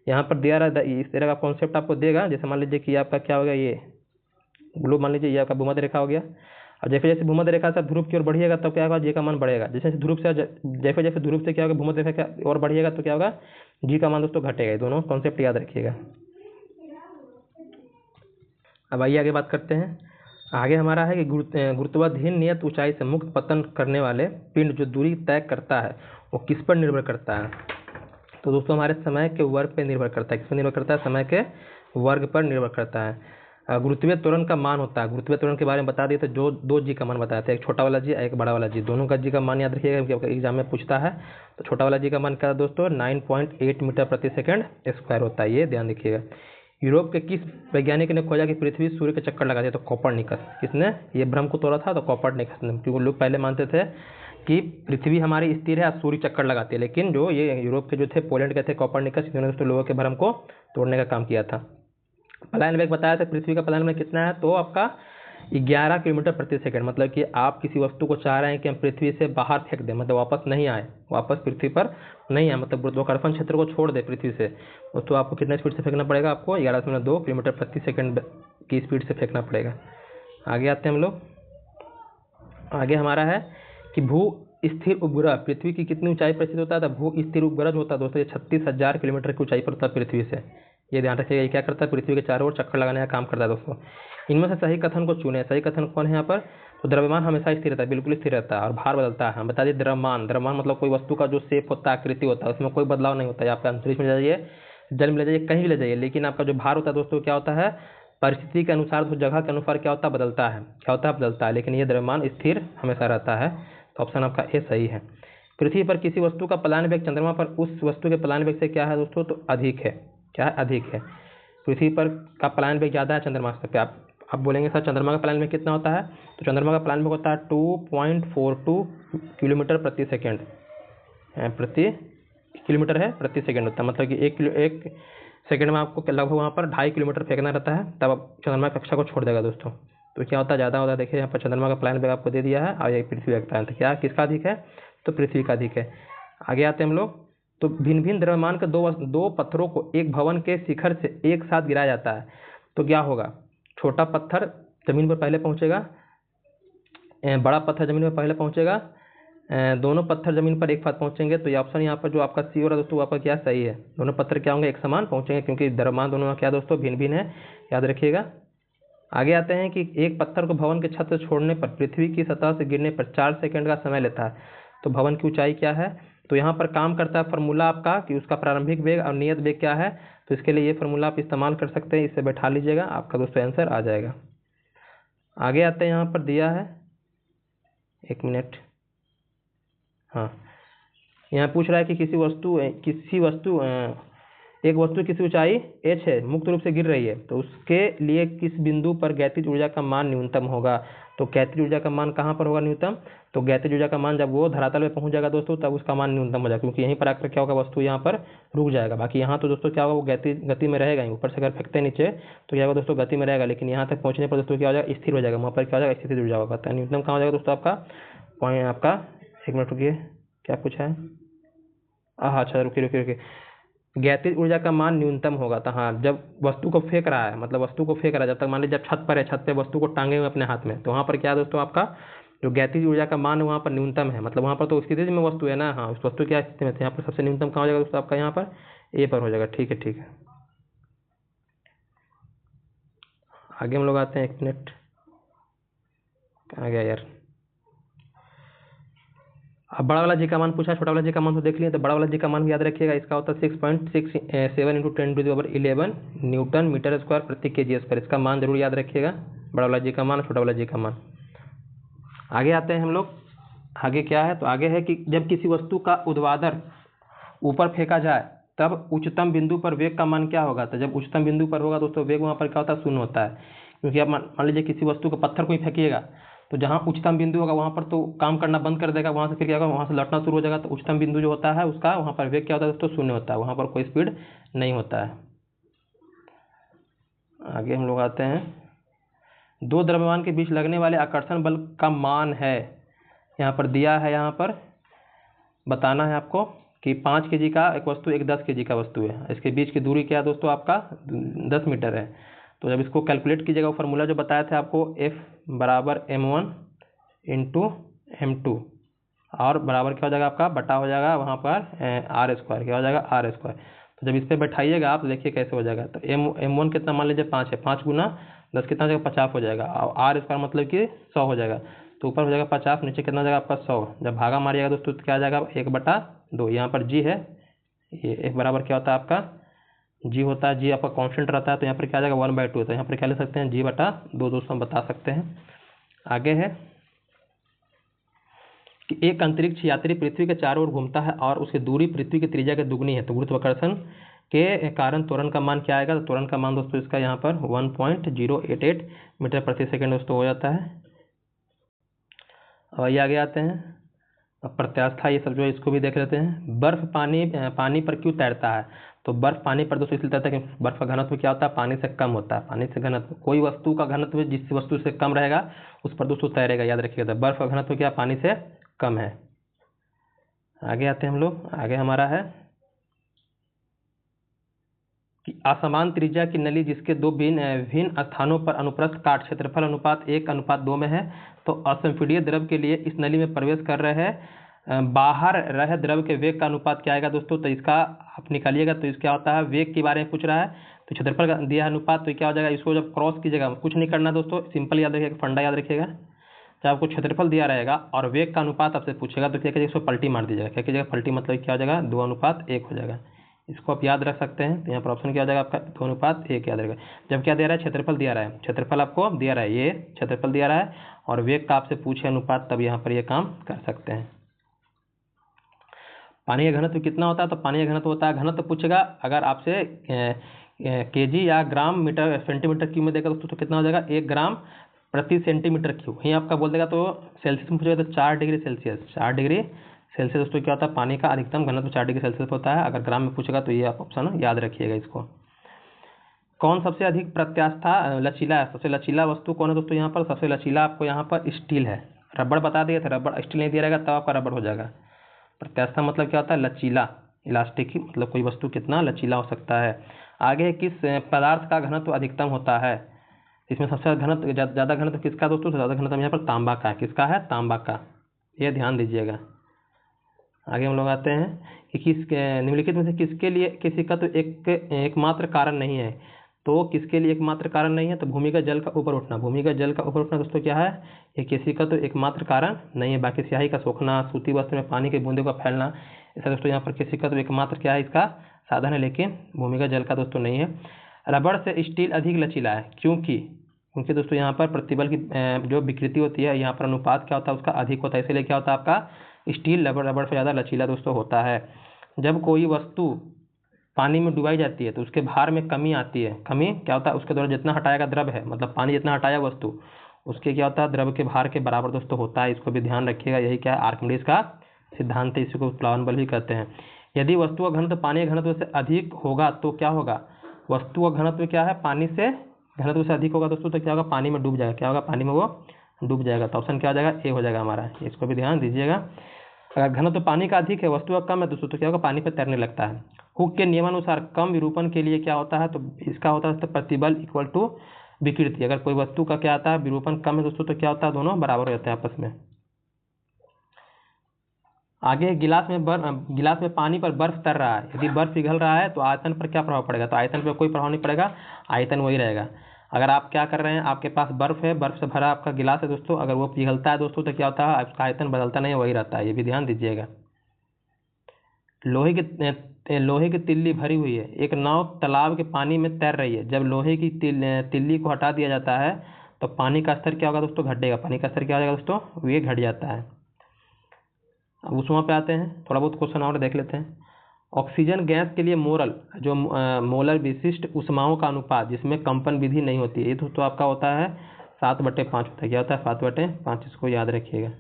यहाँ पर दिया रहा इस तरह का कॉन्सेप्ट आपको देगा, जैसे मान लीजिए कि आपका क्या हो गया, ये ग्लोब मान लीजिए ये आपका भूमध्य रेखा हो गया, और जैसे जैसे भूमध्य रेखा से ध्रुव की ओर बढ़िएगा तब क्या होगा, जी का मान बढ़ेगा, जैसे ध्रुव से जैसे ध्रुव से क्या होगा, भूमध्य रेखा की ओर बढ़िएगा तो क्या होगा, जी का मान दोस्तों घटेगा। ये दोनों कॉन्सेप्ट याद रखिएगा। अब आइए आगे बात करते हैं। आगे हमारा है कि गुरुत्वाधीन नियत ऊंचाई से मुक्त पतन करने वाले पिंड जो दूरी तय करता है वो किस पर निर्भर करता है, तो दोस्तों हमारे समय के वर्ग पर निर्भर करता है। किस पर निर्भर करता है, समय के वर्ग पर निर्भर करता है। गुरुत्वीय त्वरण का मान होता है, गुरुत्वीय त्वरण के बारे में बता दिए तो जो 2 जी का मान बताया था, एक छोटा वाला जी एक बड़ा वाला जी, दोनों का जी का मान याद रखिएगा क्योंकि एग्जाम में पूछता है। तो छोटा वाला जी का मान क्या है दोस्तों, 9.8 मीटर प्रति सेकंड स्क्वायर होता है, ये ध्यान रखिएगा। यूरोप के किस वैज्ञानिक ने खोजा कि पृथ्वी सूर्य के चक्कर लगाती है, तो कोपरनिकस। किसने ये भ्रम को तोड़ा था, तो कोपरनिकस ने, क्योंकि लोग पहले मानते थे कि पृथ्वी हमारी स्थिर है, सूर्य चक्कर लगाती है, लेकिन जो ये यूरोप के जो थे, पोलैंड के थे कोपरनिकस, इन्होंने दोस्तों लोगों के भ्रम को तोड़ने का काम किया था। पलायन वेग बताया था पृथ्वी का पलायन वेग कितना है, तो आपका 11 किलोमीटर प्रति सेकंड, मतलब कि आप किसी वस्तु को चाह रहे हैं कि हम पृथ्वी से बाहर फेंक दें, मतलब वापस नहीं आए, वापस पृथ्वी पर नहीं आए, मतलब गुरुत्वाकर्षण क्षेत्र को छोड़ दे पृथ्वी से, तो आपको कितना स्पीड से फेंकना पड़ेगा, आपको 11.2 किलोमीटर प्रति सेकंड की स्पीड से फेंकना पड़ेगा। आगे आते हैं हम लोग। आगे हमारा है कि भू स्थिर उपग्रह पृथ्वी की कितनी ऊंचाई पर स्थित होता है, तो भू स्थिर उपग्रह जो होता है दोस्तों ये 36,000 किलोमीटर की ऊंचाई पर होता है पृथ्वी से, ये ध्यान रखिएगा। ये क्या करता है, पृथ्वी के चारों ओर चक्कर लगाने का काम करता है दोस्तों। इनमें से सही कथन को चुने, सही कथन कौन है यहाँ पर, तो द्रव्यमान हमेशा स्थिर रहता है, बिल्कुल स्थिर रहता है, और भार बदलता है। हम बता दिए द्रव्यमान, द्रव्यमान मतलब कोई वस्तु का जो शेप होता है, आकृति होता है, उसमें कोई बदलाव नहीं होता है। आप अंतरिक्ष में ले जाइए, जल में ले जाइए, कहीं भी ले जाइए, लेकिन आपका जो भार होता है दोस्तों क्या होता है, परिस्थिति के अनुसार, उस जगह के अनुसार क्या होता है, बदलता है, क्या होता है, बदलता है, लेकिन ये द्रव्यमान स्थिर हमेशा रहता है। तो ऑप्शन आपका ए सही है। पृथ्वी पर किसी वस्तु का पलायन वेग चंद्रमा पर उस वस्तु के पलायन वेग से क्या है दोस्तों, तो अधिक है, क्या है, अधिक है। पृथ्वी पर का पलायन वेग ज़्यादा है चंद्रमा पे। आप बोलेंगे सर चंद्रमा का पलायन वेग कितना होता है, तो चंद्रमा का पलायन वेग होता है 2.42 किलोमीटर प्रति सेकंड, प्रति किलोमीटर है प्रति सेकंड होता है, मतलब कि एक सेकंड में आपको लगभग वहाँ पर 2.5 किलोमीटर फेंकना रहता है, तब आप चंद्रमा कक्षा को छोड़ देगा दोस्तों। तो क्या होता है, ज़्यादा होता है। देखिए यहाँ पर चंद्रमा का पलायन वेग आपको दे दिया है, और ये पृथ्वी का पलायन, तो क्या किसका अधिक है, तो पृथ्वी का अधिक है। आगे आते हैं हम लोग। तो भिन्न भिन्न द्रव्यमान के दो पत्थरों को एक भवन के शिखर से एक साथ गिराया जाता है, तो क्या होगा, छोटा पत्थर जमीन पर पहले पहुंचेगा, बड़ा पत्थर जमीन पर पहले पहुंचेगा, दोनों पत्थर जमीन पर एक साथ पहुंचेंगे। तो ये ऑप्शन यहाँ पर जो आपका सी हो रहा है दोस्तों आपका क्या सही है, दोनों पत्थर क्या होंगे, एक समान पहुंचेंगे, क्योंकि द्रव्यमान दोनों में क्या दोस्तों भिन्न भिन्न है, याद रखिएगा। आगे आते हैं कि एक पत्थर को भवन के छत से छोड़ने पर पृथ्वी की सतह से गिरने पर 4 सेकंड का समय लेता है, तो भवन की ऊंचाई क्या है, तो यहाँ पर काम करता है फार्मूला आपका कि उसका प्रारंभिक वेग और नियत वेग क्या है। तो इसके लिए ये फार्मूला आप इस्तेमाल कर सकते हैं, इसे बैठा लीजिएगा, आपका दोस्तों आंसर आ जाएगा। आगे आते हैं, यहाँ पर दिया है, एक मिनट, हाँ, यहाँ पूछ रहा है कि एक वस्तु किसी ऊंचाई h है, मुक्त रूप से गिर रही है, तो उसके लिए किस बिंदु पर गैतिज ऊर्जा का मान न्यूनतम होगा। तो गैतिज ऊर्जा का मान कहाँ पर होगा न्यूनतम, तो गैतिज ऊर्जा का मान जब वो धरातल में पहुंच जाएगा दोस्तों, तब उसका मान न्यूनतम हो जाएगा, क्योंकि यहीं पर आकर क्या होगा, वस्तु यहाँ पर रुक जाएगा। बाकी यहाँ तो दोस्तों क्या होगा, वो गति में रहेगा, ऊपर से अगर फेंकते नीचे तो क्या होगा दोस्तों, गति में रहेगा, लेकिन यहाँ तक पहुँचने पर दोस्तों क्या हो जाएगा, स्थिर हो जाएगा, वहाँ पर क्या हो जाएगा, स्थिर ऊर्जा होगा। तो न्यूनतम कहाँ हो जाएगा दोस्तों आपका पॉइंट, आपका एक मिनट रुकिए, क्या पूछा है, हाँ अच्छा रुकिए, गैतिज ऊर्जा का मान न्यूनतम होगा। तो हाँ, जब वस्तु को फेंक रहा है, मतलब वस्तु को फेंक रहा है, जब तक मान लीजिए जब छत पर है, छत पे वस्तु को टांगे हुए अपने हाथ में, तो वहाँ पर क्या है दोस्तों, आपका जो गैतिज ऊर्जा का मान वहाँ पर न्यूनतम है, मतलब वहाँ पर तो स्थिति में वस्तु है ना, हाँ उस वस्तु क्या स्थिति में थे, यहाँ पर सबसे न्यूनतम कहाँ हो जाएगा दोस्तों आपका, यहाँ पर ए पर हो जाएगा। ठीक है, आगे हम लोग आते हैं, एक मिनट, कहाँ गया यार, अब बड़ा वाला जी का मान पूछा, छोटा वाला जी का मान तो देख लिए, तो बड़ा वाला जी का मान भी याद रखिएगा, इसका होता है 6.67 × 10⁻11 न्यूटन मीटर स्क्वायर प्रति केजी स्क्वायर। इसका मान जरूर याद रखिएगा, बड़ा वाला जी का मान, छोटा वाला जी का मान। आगे आते हैं हम लोग, आगे क्या है, तो आगे है कि जब किसी वस्तु का ऊर्ध्वाधर ऊपर फेंका जाए तब उच्चतम बिंदु पर वेग का मान क्या होगा। तो जब उच्चतम बिंदु पर होगा दोस्तों, वेग वहाँ पर क्या होता है, शून्य होता है, क्योंकि आप मान लीजिए किसी वस्तु को पत्थर को ही फेंकिएगा, तो जहाँ उच्चतम बिंदु होगा वहाँ पर तो काम करना बंद कर देगा, वहाँ से फिर क्या होगा, वहाँ से लौटना शुरू हो जाएगा। तो उच्चतम बिंदु जो होता है उसका वहाँ पर वेग क्या होता है दोस्तों, शून्य होता है, वहाँ पर कोई स्पीड नहीं होता है। आगे हम लोग आते हैं, दो द्रव्यमान के बीच लगने वाले आकर्षण बल का मान है, यहाँ पर दिया है, यहाँ पर बताना है आपको कि 5 kg का एक वस्तु, एक 10 kg का वस्तु है, इसके बीच की दूरी क्या है दोस्तों आपका 10 मीटर है। तो जब इसको कैलकुलेट कीजिएगा, वो फार्मूला जो बताया था आपको, F = m1 × m2 और बराबर क्या हो जाएगा आपका, बटा हो जाएगा वहाँ पर r², क्या हो जाएगा r²। तो जब इस पर बैठाइएगा आप, देखिए कैसे हो जाएगा। तो m1 कितना, मान लीजिए 5 है, 5 × 10 कितना हो जाएगा, 50 हो जाएगा, और r² मतलब कि 100 हो जाएगा। तो ऊपर हो जाएगा 50, नीचे कितना हो जाएगा आपका 100। जब भागा मारिएगा दोस्तों तो क्या आ जाएगा, 1/2। यहाँ पर g है, ये एक बराबर क्या होता है आपका, g होता है, g आपका कांस्टेंट रहता है, तो यहाँ पर क्या आ जाएगा 1/2। तो यहाँ पर क्या ले सकते हैं, g/2 दोस्तों हम बता सकते हैं। आगे है कि एक अंतरिक्ष यात्री पृथ्वी के चारों ओर घूमता है और उसकी दूरी पृथ्वी की त्रिज्या के दुगनी है, तो गुरुत्वाकर्षण के कारण त्वरण का मान क्या आएगा। तो त्वरण का मान दोस्तों इसका यहाँ पर 1.088 मीटर प्रति सेकंड दोस्तों हो जाता है। और ये आगे आते हैं, अब प्रत्यास्था ये सब जो है इसको भी देख लेते हैं। बर्फ पानी पर क्यों तैरता है। तो बर्फ पानी पर दोस्तों इसलिए तैरता है कि बर्फ का घनत्व क्या होता है, पानी से कम होता है। पानी से घनत्व, कोई वस्तु का घनत्व जिस वस्तु से कम रहेगा उस पर दोस्तों तैरेगा, याद रखिएगा। तो बर्फ का घनत्व क्या, पानी से कम है। आगे आते हैं हम लोग, आगे हमारा है कि असमान त्रिज्या की नली जिसके दो भिन्न स्थानों पर अनुप्रस्थ काट क्षेत्रफल अनुपात 1:2 में है, तो असंपीड्य द्रव के लिए इस नली में प्रवेश कर रहे बाहर रहे द्रव के वेग का अनुपात क्या आएगा दोस्तों। तो इसका आप निकालिएगा, तो इसका क्या होता है, वेग के बारे में पूछ रहा है, तो क्षेत्रफल का दिया है अनुपात, तो क्या हो जाएगा, इसको जब क्रॉस कीजिएगा, कुछ नहीं करना दोस्तों, सिंपल याद रखिएगा, फंडा याद रखिएगा। जब आपको क्षेत्रफल दिया रहेगा और वेग का अनुपात आपसे पूछेगा, तो क्या कीजिएगा, इसको पलटी मार दीजिएगा। क्या कीजिएगा, पलटी मतलब क्या हो जाएगा, 2:1 हो जाएगा। इसको आप याद रख सकते हैं। तो यहाँ पर ऑप्शन क्या हो जाएगा आपका, 2:1 याद रहेगा। जब क्या दे रहा है, क्षेत्रफल दिया रहा है, क्षेत्रफल आपको दिया रहा है, ये क्षेत्रफल दिया रहा है और वेग का आपसे पूछे अनुपात, तब यहाँ पर ये काम कर सकते हैं। पानी का घनत्व कितना होता है, तो पानी का घनत्व होता है, घनत्व पूछेगा अगर आपसे केजी या ग्राम मीटर सेंटीमीटर क्यूब में देगा दोस्तों, तो कितना हो जाएगा, 1 ग्राम प्रति सेंटीमीटर क्यूब। यहीं आपका बोल देगा तो सेल्सियस में पूछेगा तो 4 डिग्री सेल्सियस। 4 डिग्री सेल्सियस दोस्तों क्या होता है, पानी का अधिकतम घनत्व 4 डिग्री सेल्सियस होता है। अगर ग्राम में पूछेगा तो ये आप ऑप्शन याद रखिएगा इसको। कौन सबसे अधिक प्रत्यास्था लचीला है, सबसे लचीला वस्तु कौन है दोस्तों, यहाँ पर सबसे लचीला आपको यहाँ पर स्टील है। रबड़ बता दिए थे, रबड़, स्टील नहीं दिया रहेगा तब आपका रबड़ हो जाएगा। प्रत्यास्था मतलब क्या होता है, लचीला, इलास्टिक, मतलब कोई वस्तु कितना लचीला हो सकता है। आगे किस पदार्थ का घनत्व अधिकतम होता है, इसमें सबसे घनत्व ज़्यादा घनत्व किसका दोस्तों, ज़्यादा घनत्व यहाँ पर तांबा का है। किसका है, तांबा का, ये ध्यान दीजिएगा। आगे हम लोग आते हैं कि निम्नलिखित में से किसके लिए किसी का तो एकमात्र कारण नहीं है। तो किसके लिए एकमात्र कारण नहीं है? तो भूमिगत जल का ऊपर उठना। भूमिगत जल का ऊपर उठना दोस्तों क्या है? ये किसी का तो एकमात्र कारण नहीं है। बाकी स्याही का सोखना, सूती वस्त्र में पानी के बूंदों का फैलना, ऐसा दोस्तों यहाँ पर किसी का तो एकमात्र क्या है इसका साधन है, लेकिन भूमिगत जल का दोस्तों नहीं है। रबड़ से स्टील अधिक लचीला है, क्योंकि दोस्तों यहाँ पर प्रतिबल की जो विकृति होती है, यहाँ पर अनुपात क्या होता है उसका अधिक होता है, इसलिए क्या होता है आपका स्टील रबड़ से ज़्यादा लचीला दोस्तों होता है। जब कोई वस्तु पानी में डुबाई जाती है तो उसके भार में कमी आती है। कमी क्या होता है? उसके द्वारा जितना हटाएगा द्रव है, मतलब पानी जितना हटाया वस्तु, उसके क्या होता है द्रव के भार के बराबर दोस्तों होता है। इसको भी ध्यान रखिएगा, यही क्या है आर्किमिडीज का सिद्धांत है, इसी को प्लावन बल भी कहते हैं। यदि वस्तु का घनत्व पानी के घनत्व से अधिक होगा तो क्या होगा? वस्तु का घनत्व क्या है? पानी से घनत्व से अधिक होगा दोस्तों, तो क्या होगा? पानी में डूब जाएगा। क्या होगा? पानी में वो डूब जाएगा। तो ऑप्शन क्या हो जाएगा? ए हो जाएगा हमारा। इसको भी ध्यान दीजिएगा। अगर घनत्व पानी का अधिक है, वस्तु का कम है दोस्तों, तो क्या होगा? पानी पर तैरने लगता है। हुक के नियमानुसार कम विरूपण के लिए क्या होता है? तो इसका होता है प्रतिबल इक्वल टू विकृति। अगर कोई वस्तु का क्या आता है विरूपण कम है दोस्तों, तो क्या होता है? दोनों बराबर हो जाते हैं आपस में। आगे गिलास में पानी पर बर्फ तर रहा है। यदि बर्फ पिघल रहा है तो आयतन पर क्या प्रभाव पड़ेगा? तो आयतन पर कोई प्रभाव नहीं पड़ेगा, आयतन वही रहेगा। अगर आप क्या कर रहे हैं, आपके पास बर्फ है, बर्फ से भरा आपका गिलास है दोस्तों, अगर वो पिघलता है दोस्तों तो क्या होता है? उसका आयतन बदलता नहीं है, वही रहता है। ये भी ध्यान दीजिएगा। लोहे की तिल्ली भरी हुई है। एक नाव तालाब के पानी में तैर रही है। जब लोहे की तिल्ली को हटा दिया जाता है तो पानी का स्तर क्या होगा दोस्तों? घटेगा। पानी का स्तर क्या हो जाएगा दोस्तों? ये घट जाता है। अब उष्मा पे आते हैं, थोड़ा बहुत क्वेश्चन और देख लेते हैं। ऑक्सीजन गैस के लिए मोलर विशिष्ट ऊष्माओं का अनुपात जिसमें कंपन विधि नहीं होती है, ये तो आपका होता है 7/5 होता है। क्या होता है? 7/5। इसको याद रखिएगा।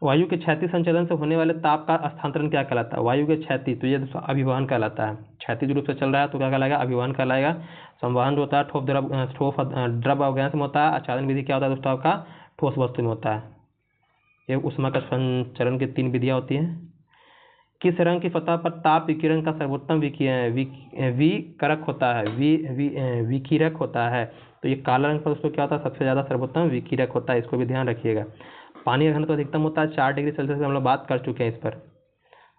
वायु के क्षैतिज संचलन से होने वाले ताप का स्थानांतरण क्या कहलाता है? वायु के क्षैतिज, तो ये अभिवहन कहलाता है। क्षैतिज रूप से चल रहा है तो क्या कहलाएगा? अभिवहन कहलाएगा। संवहन जो होता है ठोस द्रव और गैस में होता है। आचालन विधि क्या होता है दोस्तों? आपका ठोस वस्तु में होता है। ये ऊष्मा का संचरण की 3 विधियां होती हैं। किस रंग की सतह पर ताप विकिरण का सर्वोत्तम विकिरक होता है? विकिरक होता है। तो ये काला रंग पर दोस्तों क्या होता है? सबसे ज्यादा सर्वोत्तम विकिरक होता है। इसको भी ध्यान रखिएगा। पानी का घनत्व अधिकतम होता है 4 डिग्री सेल्सियस, हम लोग बात कर चुके हैं इस पर।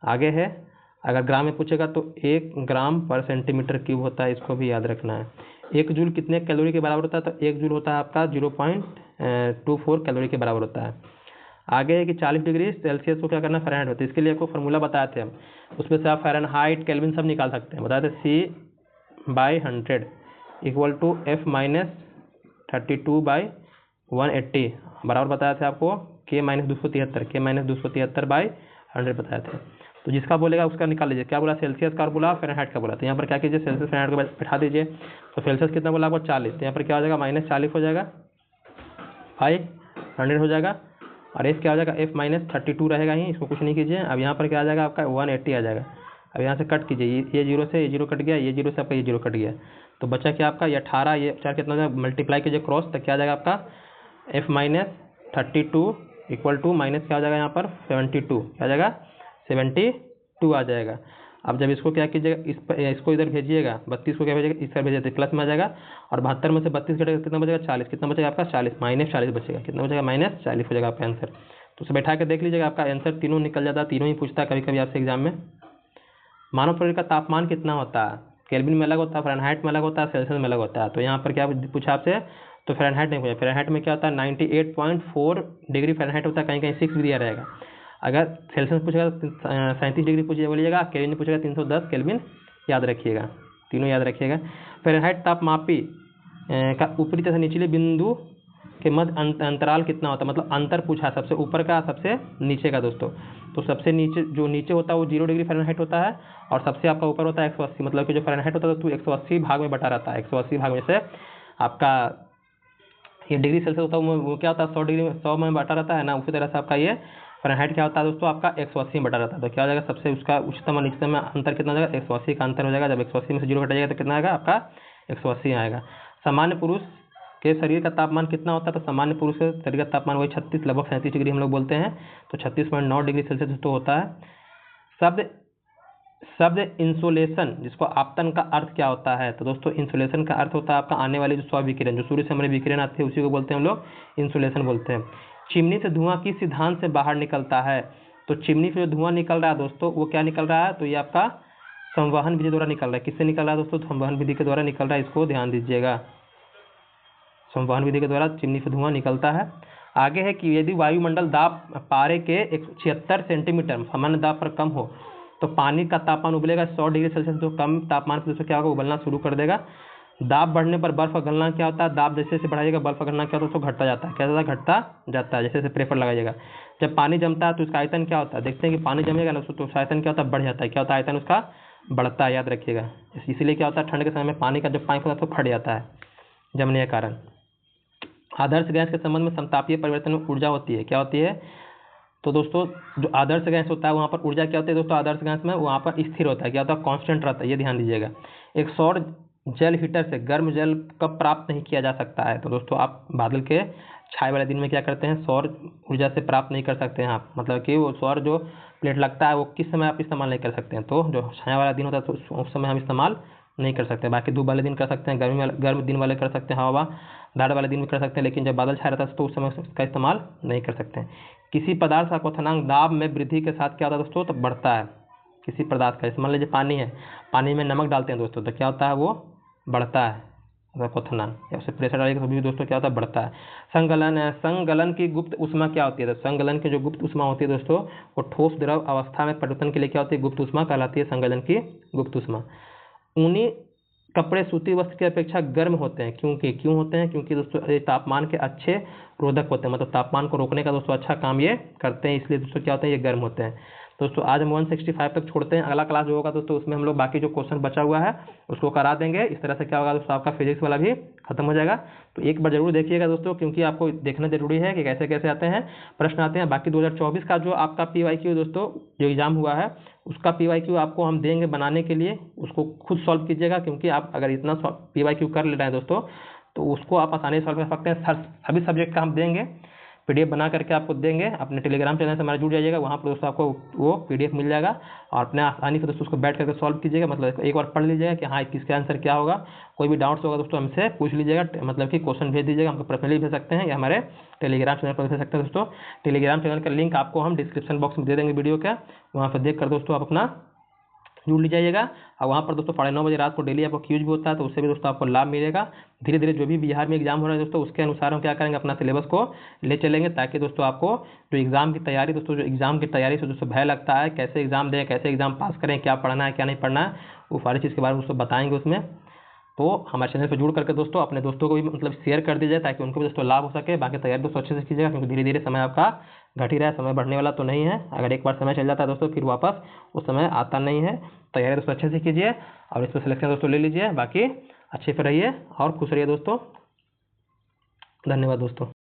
आगे है, अगर ग्राम में पूछेगा तो 1 ग्राम पर सेंटीमीटर क्यूब होता है। इसको भी याद रखना है। 1 जूल कितने कैलोरी के बराबर होता है? तो 1 जूल होता है आपका 0.24 कैलोरी के बराबर होता है। आगे है कि 40 डिग्री सेल्सियस को क्या करना? फ़ारेनहाइट होता है। इसके लिए आपको फॉर्मूला बताए थे हम, उसमें से आप फ़ारेनहाइट केल्विन सब निकाल सकते हैं। बताए थे C/100 इक्वल टू F-32/180 बराबर बताया थे आपको K-273 बताए थे। तो जिसका बोलेगा उसका निकाल लीजिए। क्या बोला? सेल्सियस का बोला, फ़ारेनहाइट का बोला। तो यहाँ पर क्या कीजिए? सेल्सियस फ़ारेनहाइट को बैठा दीजिए। तो सेल्सियस कितना बोला आपको? 40। तो यहाँ पर क्या हो जाएगा? -40 हो जाएगा, 500 हो जाएगा। और एफ क्या हो जाएगा? F-32 रहेगा ही, इसको कुछ नहीं कीजिए। अब यहाँ पर क्या आ जाएगा? आपका 180 आ जाएगा। अब यहाँ से कट कीजिए, ये 0 से ये 0 कट गया, ये 0 से आपका ये 0 कट गया। तो बचा क्या आपका? ये 18, ये 4 कितना हो जाएगा? मल्टीप्लाई कीजिए क्रॉस, तो क्या आ जाएगा आपका? F-32 इक्वल टू माइनस क्या हो जाएगा यहाँ पर? 72। क्या आ जाएगा? 72 आ जाएगा। अब जब इसको क्या कीजिएगा? इसको इधर भेजिएगा, 32 को क्या भेजिएगा? इस तरह भेजिए, प्लस में आ जाएगा। और 72 में से 32 घटेगा कितना बचेगा? 40। कितना बचेगा आपका? 40, -40 बचेगा। कितना बचेगा? -40 हो जाएगा आपका आंसर। तो उसे बैठा के देख लीजिएगा, आपका आंसर तीनों निकल जाता है। तीनों ही पूछता है कभी कभी आपसे एग्जाम में। मानव शरीर का तापमान कितना होता है? केल्विन में अलग होता है, फ़ारेनहाइट में अलग होता है, सेल्सियस में अलग होता है। तो यहाँ पर क्या पूछा आपसे? तो फ़ारेनहाइट नहीं पूछा। फ़ारेनहाइट में क्या होता है? 98.4 डिग्री फ़ारेनहाइट होता है, कहीं कहीं 6 भी दिया रहेगा। अगर सेल्सियस पूछेगा तो 37 डिग्री पूछिए बोलिएगा। केल्विन में पूछेगा 310 केल्विन, याद रखिएगा, तीनों याद रखिएगा। फ़ारेनहाइट तापमापी का ऊपरी तथा निचले बिंदु के मध्य अंतराल कितना होता है? मतलब अंतर पूछा, सबसे ऊपर का सबसे नीचे का दोस्तों। तो सबसे नीचे जो नीचे होता है वो 0 डिग्री फ़ारेनहाइट होता है, और सबसे आपका ऊपर होता है 180। मतलब कि जो फ़ारेनहाइट होता है तो 180 भाग में बटा रहता है। 180 भाग में से आपका ये डिग्री सेल्सियस होता है वो क्या होता है? 100 में बटा रहता है ना। उसी तरह से आपका ये फ़ारेनहाइट क्या होता है दोस्तों? आपका 180 में बटा रहता है। तो क्या हो जाएगा? सबसे उसका उच्चतम और निचतम में अंतर कितना हो जाएगा? 180 का अंतर हो जाएगा। जब 180 में से 0 घट जाएगा तो कितना आएगा? आपका 180 आएगा। सामान्य पुरुष के शरीर का तापमान कितना होता है? तो सामान्य पुरुष के शरीर का तापमान वही 36 लगभग 37 डिग्री हम लोग बोलते हैं। तो 36.9 डिग्री सेल्सियस तो होता है। शब्द इंसोलेशन, जिसको आपतन का अर्थ क्या होता है? तो दोस्तों इंसोलेशन का अर्थ होता है आपका आने वाली जो स्वविकिरण, जो सूर्य से हमारे विकिरण आते हैं उसी को बोलते हैं हम लोग इंसोलेशन बोलते हैं। चिमनी से धुआं किस सिद्धांत से बाहर निकलता है? तो चिमनी से जो धुआं निकल रहा है दोस्तों वो क्या निकल रहा है? तो ये आपका संवहन विधि द्वारा निकल रहा है। किससे निकल रहा है दोस्तों? संवहन विधि के द्वारा निकल रहा है, इसको ध्यान दीजिएगा। संवहन विधि के द्वारा चिमनी से धुआं निकलता है। आगे है कि यदि वायुमंडल दाब पारे के 176 सेंटीमीटर सामान्य दाब पर कम हो तो पानी का तापमान उबलेगा 100 डिग्री सेल्सियस। तो कम तापमान पर दोस्तों क्या होगा? उबलना शुरू कर देगा। दाब बढ़ने पर बर्फ गलना क्या होता है? दाब जैसे जैसे बढ़ाइएगा बर्फ गलना क्या होता है? तो घटता जाता है। क्या होता है? घटता जाता है। जैसे जैसे प्रेशर लगाइएगा। जब पानी जमता है तो उसका आयतन क्या होता है? देखते हैं कि पानी जमेगा ना तो उसका आयतन क्या होता है? बढ़ जाता है। क्या होता है? आयतन उसका बढ़ता है, याद रखिएगा। इसीलिए क्या होता है? ठंड के समय में पानी का जब पाइप होता है तो फट जाता है जमने के कारण। आदर्श गैस के संबंध में समतापीय परिवर्तन में ऊर्जा होती है। क्या होती है? तो दोस्तों जो आदर्श गैस होता है वहाँ पर ऊर्जा क्या होती है दोस्तों? आदर्श गैस में वहाँ पर स्थिर होता है। क्या होता है? कांस्टेंट रहता है। ये ध्यान दीजिएगा। एक सौर जल हीटर से गर्म जल कब प्राप्त नहीं किया जा सकता है? तो दोस्तों आप बादल के छाए वाले दिन में क्या करते हैं? सौर ऊर्जा से प्राप्त नहीं कर सकते हैं आप, मतलब कि वो सौर जो प्लेट लगता है वो किस समय आप इस्तेमाल नहीं कर सकते हैं? तो जो छाया वाला दिन होता है तो उस समय हम इस्तेमाल नहीं कर सकते। बाकी धूप वाले दिन कर सकते हैं, गर्म दिन वाले कर सकते हैं, हवा दाढ़ वाले दिन भी कर सकते हैं, लेकिन जब बादल छाया रहता है तो उस समय उसका इस्तेमाल नहीं कर सकते हैं। किसी पदार्थ का क्वथनांक दाब में वृद्धि के साथ क्या होता है दोस्तों? तो बढ़ता है। किसी पदार्थ का, मान लीजिए पानी है, पानी में नमक डालते हैं दोस्तों तो क्या होता है? वो बढ़ता है क्वथनांक। या उसे प्रेशर डालेंगे तो भी दोस्तों क्या होता है? बढ़ता है। संगलन की गुप्त ऊष्मा क्या होती है? तो संगलन की जो गुप्त ऊष्मा होती है दोस्तों वो ठोस द्रव अवस्था में परिवर्तन के लिए क्या होती है? गुप्त ऊष्मा कहलाती है संगलन की गुप्त ऊष्मा। ऊनी कपड़े सूती वस्त्र की अपेक्षा गर्म होते हैं। क्यों होते हैं? क्योंकि दोस्तों ये तापमान के अच्छे रोधक होते हैं, मतलब तापमान को रोकने का दोस्तों अच्छा काम ये करते हैं, इसलिए दोस्तों क्या होते हैं? ये गर्म होते हैं। दोस्तों आज हम 165 तक छोड़ते हैं। अगला क्लास जो होगा दोस्तों उसमें हम लोग बाकी जो क्वेश्चन बचा हुआ है उसको करा देंगे। इस तरह से क्या होगा दोस्तों? आपका फिजिक्स वाला भी खत्म हो जाएगा। तो एक बार जरूर देखिएगा दोस्तों, क्योंकि आपको देखना जरूरी है कि कैसे कैसे आते हैं प्रश्न आते हैं। बाकी 2024 का जो आपका PYQ दोस्तों जो एग्जाम हुआ है उसका PYQ आपको हम देंगे बनाने के लिए, उसको खुद सॉल्व कीजिएगा, क्योंकि आप अगर इतना PYQ कर ले रहे हैं दोस्तों तो उसको आप आसानी से सॉल्व कर सकते हैं। सभी सब्जेक्ट का हम देंगे, PDF बना करके आपको देंगे। अपने टेलीग्राम चैनल से हमारा जुड़ जाइएगा, वहाँ पर दोस्तों आपको वो PDF मिल जाएगा और अपने आसानी से दोस्तों उसको बैठ करके सॉल्व कीजिएगा। मतलब एक बार पढ़ लीजिएगा कि हाँ किसका आंसर क्या होगा। कोई भी डाउट्स होगा दोस्तों हमसे पूछ लीजिएगा, मतलब कि क्वेश्चन भेज दीजिएगा, हमको पर्सनली भेज सकते हैं या हमारे टेलीग्राम चैनल पर भेज सकते हैं दोस्तों। टेलीग्राम चैनल का लिंक आपको हम डिस्क्रिप्शन बॉक्स में दे देंगे वीडियो का, वहाँ पर देख कर दोस्तों आप अपना जुड़ लीजिएगा। और वहाँ पर दोस्तों 9:30 बजे रात को डेली आपको क्यूज भी होता है, तो उससे भी दोस्तों आपको लाभ मिलेगा। धीरे धीरे जो भी बिहार में एग्जाम हो रहा है दोस्तों उसके अनुसार हम क्या करेंगे? अपना सिलेबस को ले चलेंगे, ताकि दोस्तों आपको जो एग्जाम की तैयारी दोस्तों जो एग्जाम की तैयारी से दोस्तों भय लगता है, कैसे एग्जाम दें, कैसे एग्जाम पास करें, क्या पढ़ना है क्या नहीं पढ़ना है, वो सारी चीज़ के बारे में दोस्तों बताएंगे उसमें। तो हमारे चैनल पर जुड़ करके दोस्तों अपने दोस्तों को भी मतलब शेयर कर दीजिए, ताकि उनको भी दोस्तों लाभ हो सके। बाकी तैयारी दोस्तों अच्छे से कीजिएगा, क्योंकि धीरे धीरे समय आपका घट ही रहा है, समय बढ़ने वाला तो नहीं है। अगर एक बार समय चल जाता है दोस्तों फिर वापस उस समय आता नहीं है। तैयारी दोस्तों अच्छे से कीजिए और इस पर सिलेक्शन दोस्तों ले लीजिए। बाकी अच्छे से रहिए और खुश रहिए दोस्तों। धन्यवाद दोस्तों।